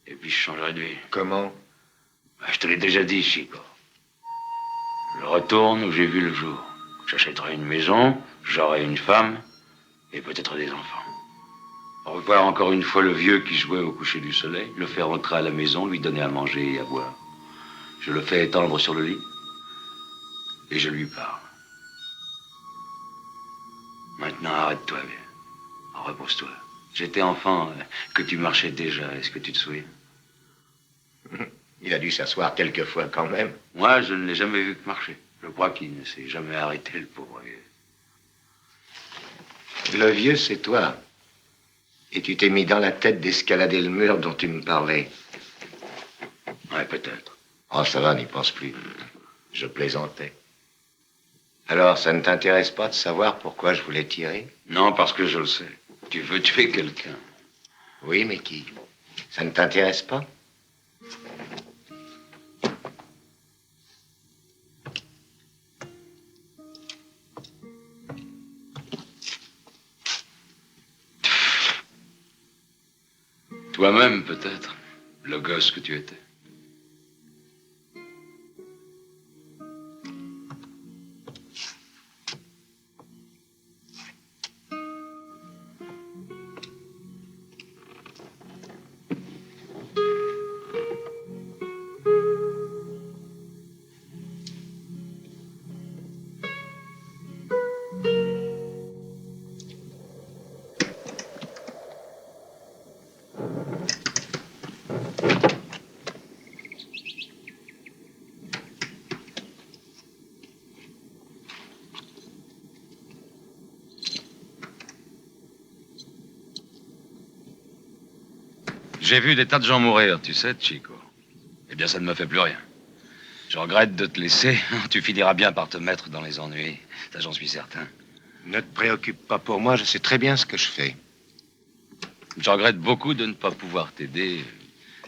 Et puis je changerai de vie. Comment? Je te l'ai déjà dit, Chico. Je retourne où j'ai vu le jour. J'achèterai une maison, j'aurai une femme et peut-être des enfants. Revoir encore une fois le vieux qui jouait au coucher du soleil, le faire rentrer à la maison, lui donner à manger et à boire. Je le fais étendre sur le lit et je lui parle. Maintenant, arrête-toi, vieux. Repose-toi. J'étais enfant, que tu marchais déjà. Est-ce que tu te souviens? Il a dû s'asseoir quelquefois quand même. Moi, je ne l'ai jamais vu que marcher. Je crois qu'il ne s'est jamais arrêté, le pauvre vieux. Le vieux, c'est toi. Et tu t'es mis dans la tête d'escalader le mur dont tu me parlais. Ouais, peut-être. Oh, ça va, n'y pense plus. Je plaisantais. Alors, ça ne t'intéresse pas de savoir pourquoi je voulais tirer? Non, parce que je le sais. Tu veux tuer quelqu'un. Oui, mais qui? Ça ne t'intéresse pas? Toi-même, peut-être. Le gosse que tu étais. J'ai vu des tas de gens mourir, tu sais, Chico. Eh bien, ça ne me fait plus rien. Je regrette de te laisser. Tu finiras bien par te mettre dans les ennuis. Ça, j'en suis certain. Ne te préoccupe pas pour moi, je sais très bien ce que je fais. Je regrette beaucoup de ne pas pouvoir t'aider,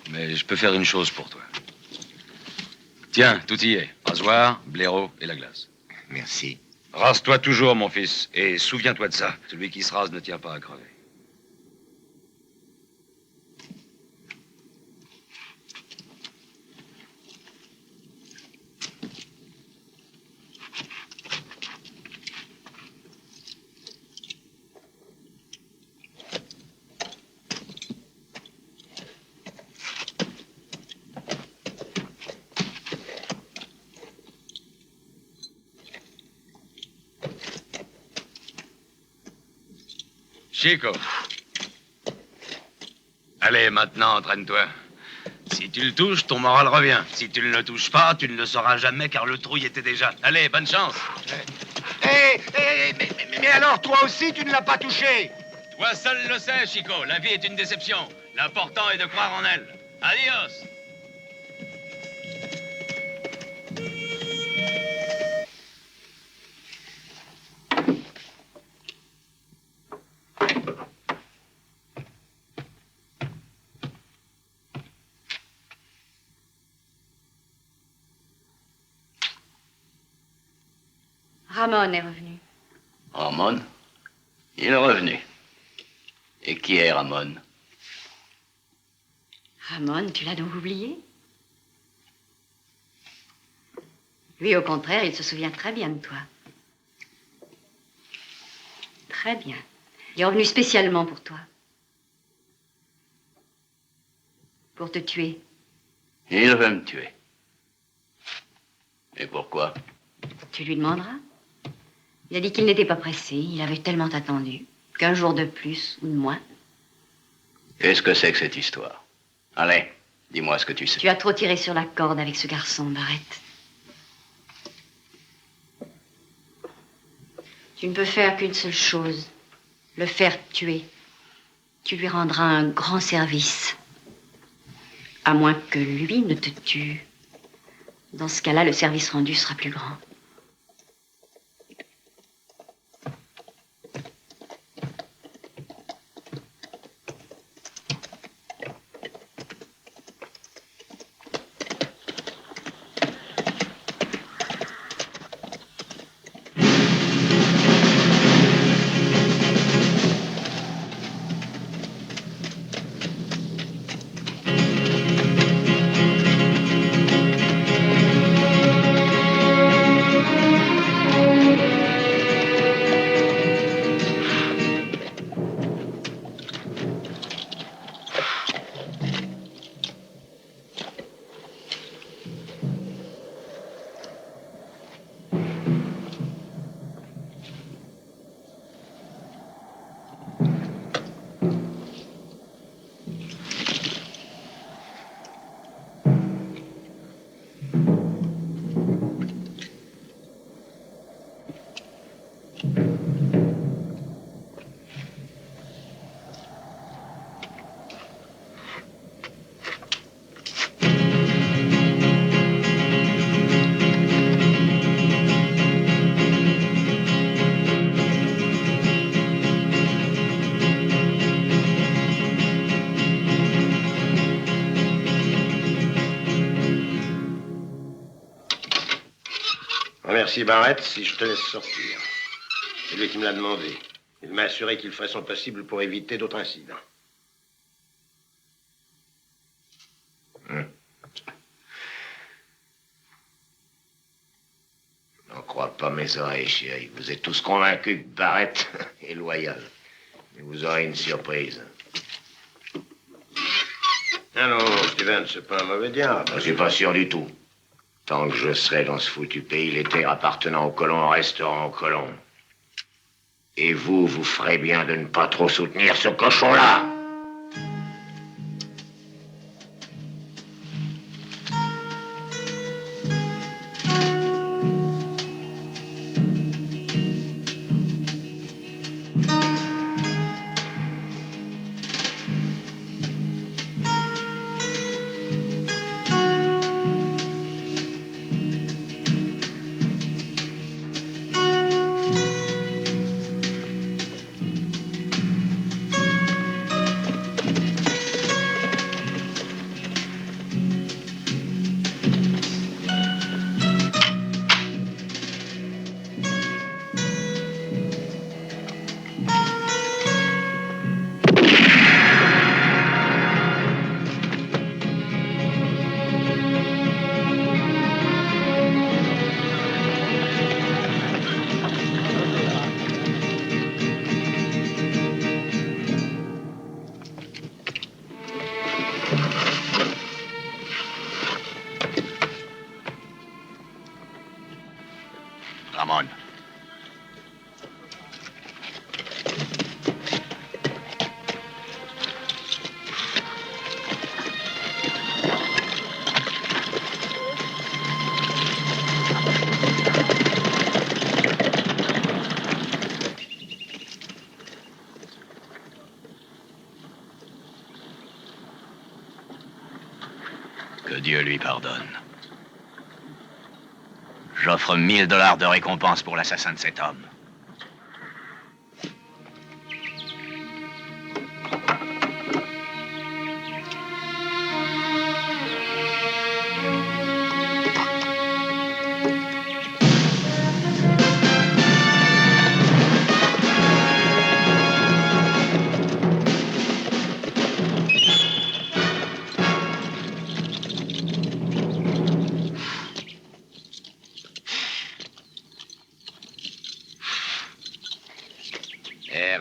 mais je peux faire une chose pour toi. Tiens, tout y est. Rasoir, blaireau et la glace. Merci. Rase-toi toujours, mon fils, et souviens-toi de ça. Celui qui se rase ne tient pas à crever. Chico. Allez, maintenant, entraîne-toi. Si tu le touches, ton moral revient. Si tu ne le touches pas, tu ne le sauras jamais car le trou y était déjà. Allez, bonne chance. Mais alors, toi aussi, tu ne l'as pas touché? Toi seul le sais, Chico. La vie est une déception. L'important est de croire en elle. Adios. Ramon est revenu. Ramon? Il est revenu. Et qui est Ramon? Ramon, tu l'as donc oublié? Lui, au contraire, il se souvient très bien de toi. Très bien. Il est revenu spécialement pour toi. Pour te tuer. Il veut me tuer. Et pourquoi? Tu lui demanderas. Il a dit qu'il n'était pas pressé. Il avait tellement attendu. Qu'un jour de plus ou de moins. Qu'est-ce que c'est que cette histoire? Allez, dis-moi ce que tu sais. Tu as trop tiré sur la corde avec ce garçon, Barrett. Tu ne peux faire qu'une seule chose. Le faire tuer. Tu lui rendras un grand service. À moins que lui ne te tue. Dans ce cas-là, le service rendu sera plus grand. Remercie Barrett si je te laisse sortir. C'est lui qui me l'a demandé. Il m'a assuré qu'il ferait son possible pour éviter d'autres incidents. N'en crois pas mes oreilles, chérie. Vous êtes tous convaincus que Barrett est loyal. Mais vous aurez une surprise. Ah non, Steven, c'est pas un mauvais diable. Je suis pas sûr du tout. Tant que je serai dans ce foutu pays, les terres appartenant aux colons resteront aux colons. Et vous, vous ferez bien de ne pas trop soutenir ce cochon-là. Ramon. Que Dieu lui pardonne. J'offre $1000 de récompense pour l'assassin de cet homme.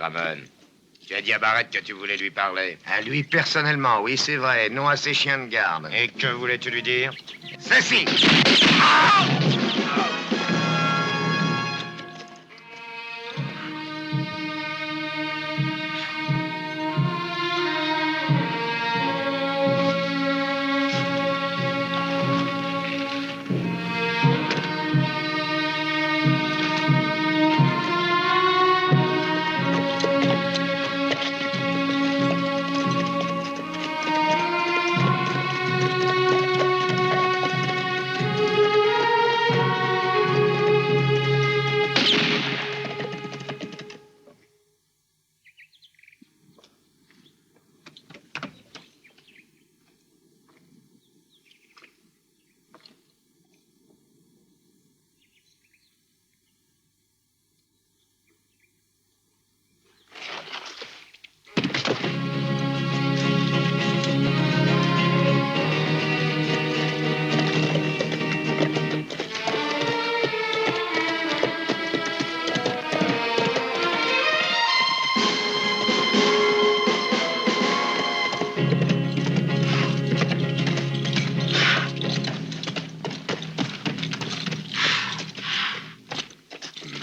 Ramon. Tu as dit à Barrett que tu voulais lui parler. À lui personnellement, oui, c'est vrai, non à ses chiens de garde. Et que voulais-tu lui dire? Ceci!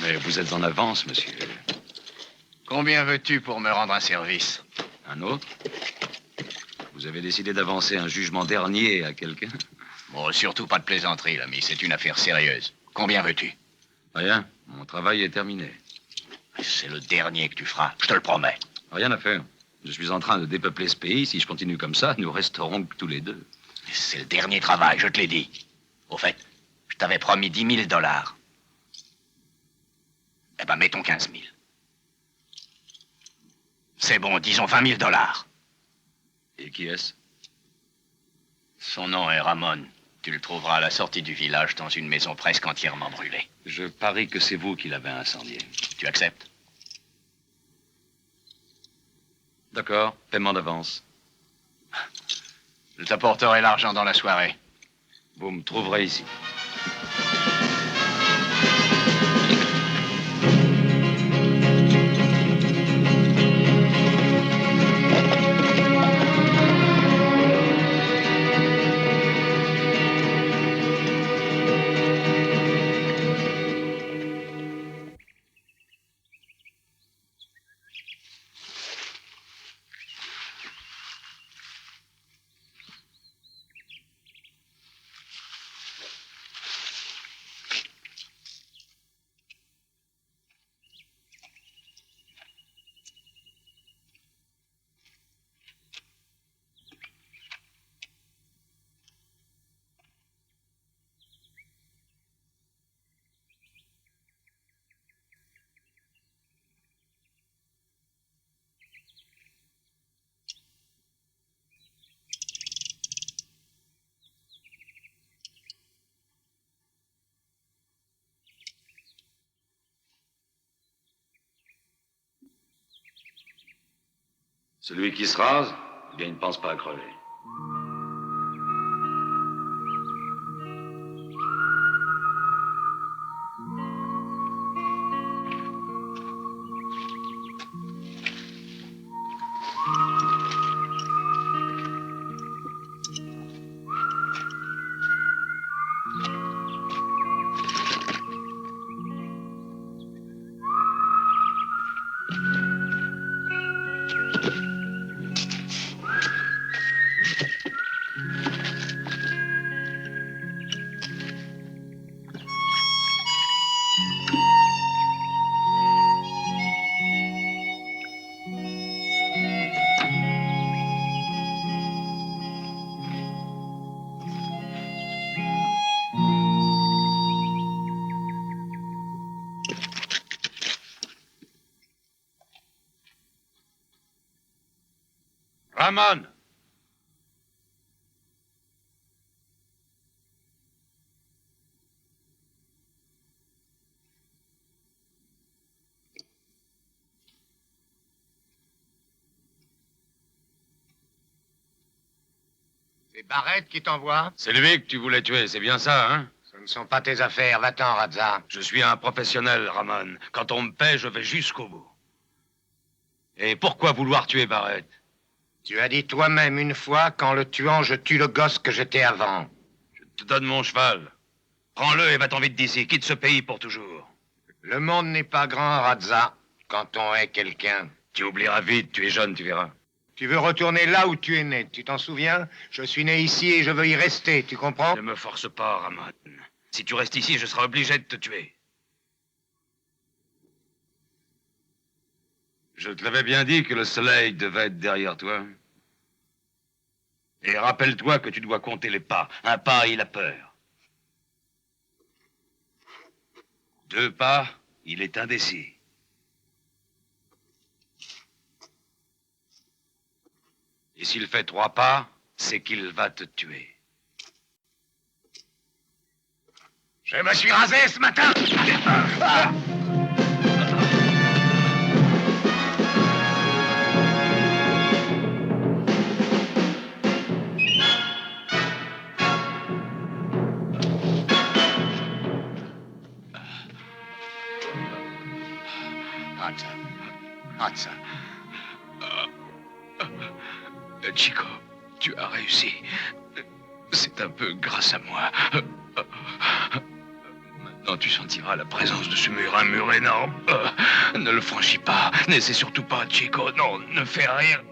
Mais vous êtes en avance, monsieur. Combien veux-tu pour me rendre un service? Un autre? Vous avez décidé d'avancer un jugement dernier à quelqu'un? Bon, surtout pas de plaisanterie, l'ami. C'est une affaire sérieuse. Combien veux-tu? Rien. Mon travail est terminé. C'est le dernier que tu feras, je te le promets. Rien à faire. Je suis en train de dépeupler ce pays. Si je continue comme ça, nous resterons que tous les deux. C'est le dernier travail, je te l'ai dit. Au fait, je t'avais promis 10 000 $. Eh ben, mettons 15 000. C'est bon, disons 20 000 $. Et qui est-ce? Son nom est Ramon. Tu le trouveras à la sortie du village dans une maison presque entièrement brûlée. Je parie que c'est vous qui l'avez incendié. Tu acceptes? D'accord. Paiement d'avance. Je t'apporterai l'argent dans la soirée. Vous me trouverez ici. Celui qui se rase, eh bien, il ne pense pas à crever. Ramon! C'est Barrett qui t'envoie? C'est lui que tu voulais tuer, c'est bien ça, hein? Ce ne sont pas tes affaires. Va-t'en, Radza. Je suis un professionnel, Ramon. Quand on me paie, je vais jusqu'au bout. Et pourquoi vouloir tuer Barrett? Tu as dit toi-même une fois qu'en le tuant, je tue le gosse que j'étais avant. Je te donne mon cheval. Prends-le et va-t'en vite d'ici. Quitte ce pays pour toujours. Le monde n'est pas grand, Radza, quand on est quelqu'un. Tu oublieras vite, tu es jeune, tu verras. Tu veux retourner là où tu es né, tu t'en souviens? Je suis né ici et je veux y rester, tu comprends? Ne me force pas, Ramon. Si tu restes ici, je serai obligé de te tuer. Je te l'avais bien dit que le soleil devait être derrière toi. Et rappelle-toi que tu dois compter les pas. Un pas, il a peur. 2 pas, il est indécis. Et s'il fait 3 pas, c'est qu'il va te tuer. Je me suis rasé ce matin. Radza. Chico, tu as réussi. C'est un peu grâce à moi. Maintenant, tu sentiras la présence de ce mur, un mur énorme. Ne le franchis pas. N'essaie surtout pas, Chico. Non, ne fais rien.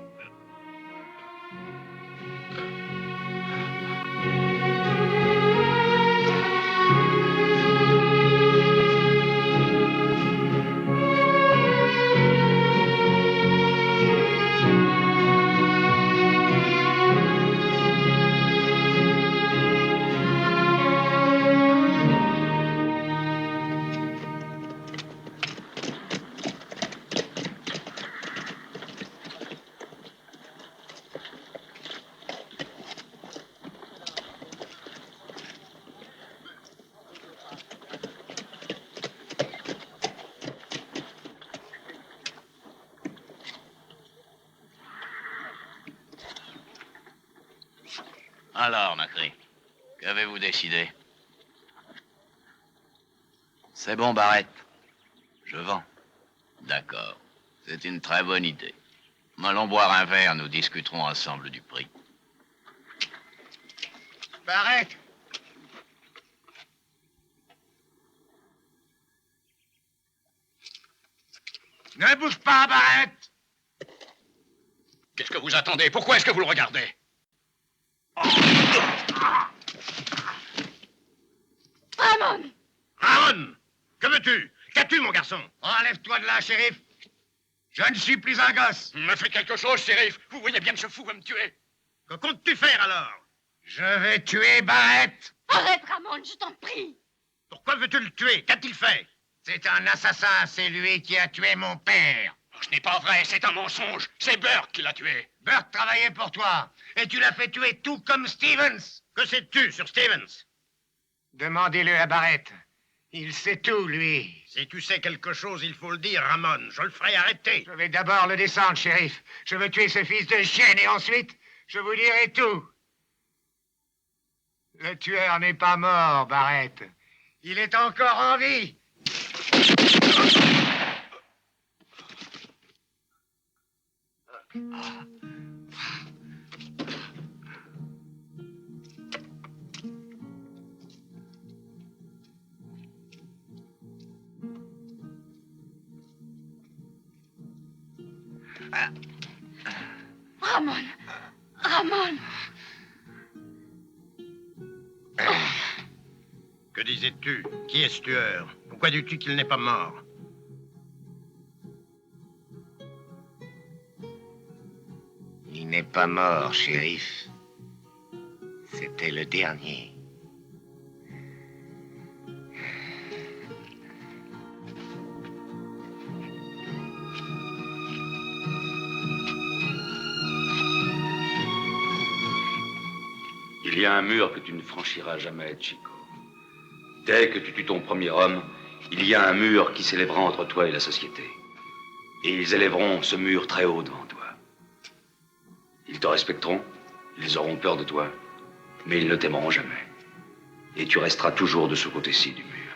Alors, Macri, qu'avez-vous décidé? C'est bon, Barrett. Je vends. D'accord. C'est une très bonne idée. Allons boire un verre, nous discuterons ensemble du prix. Barrett! Ne bouge pas, Barrett! Qu'est-ce que vous attendez? Pourquoi est-ce que vous le regardez? Ramon! Ramon! Que veux-tu? Qu'as-tu, mon garçon? Enlève-toi de là, shérif. Je ne suis plus un gosse. Me faites quelque chose, shérif. Vous voyez bien que ce fou va me tuer. Que comptes-tu faire, alors? Je vais tuer Barrett. Arrête, Ramon, je t'en prie! Pourquoi veux-tu le tuer? Qu'a-t-il fait? C'est un assassin, c'est lui qui a tué mon père. Ce n'est pas vrai, c'est un mensonge. C'est Burt qui l'a tué. Burt travaillait pour toi, et tu l'as fait tuer tout comme Stevens. Que sais-tu sur Stevens? Demandez-le à Barrett. Il sait tout, lui. Si tu sais quelque chose, il faut le dire, Ramon. Je le ferai arrêter. Je vais d'abord le descendre, shérif. Je veux tuer ce fils de chienne, et ensuite, je vous dirai tout. Le tueur n'est pas mort, Barrett. Il est encore en vie. Ramon! Ramon! Que disais-tu? Qui est ce tueur? Pourquoi dis-tu qu'il n'est pas mort? Il n'est pas mort, shérif. C'était le dernier. Il y a un mur que tu ne franchiras jamais, Chico. Dès que tu tues ton premier homme, il y a un mur qui s'élèvera entre toi et la société. Et ils élèveront ce mur très haut devant toi. Ils te respecteront, ils auront peur de toi, mais ils ne t'aimeront jamais. Et tu resteras toujours de ce côté-ci du mur.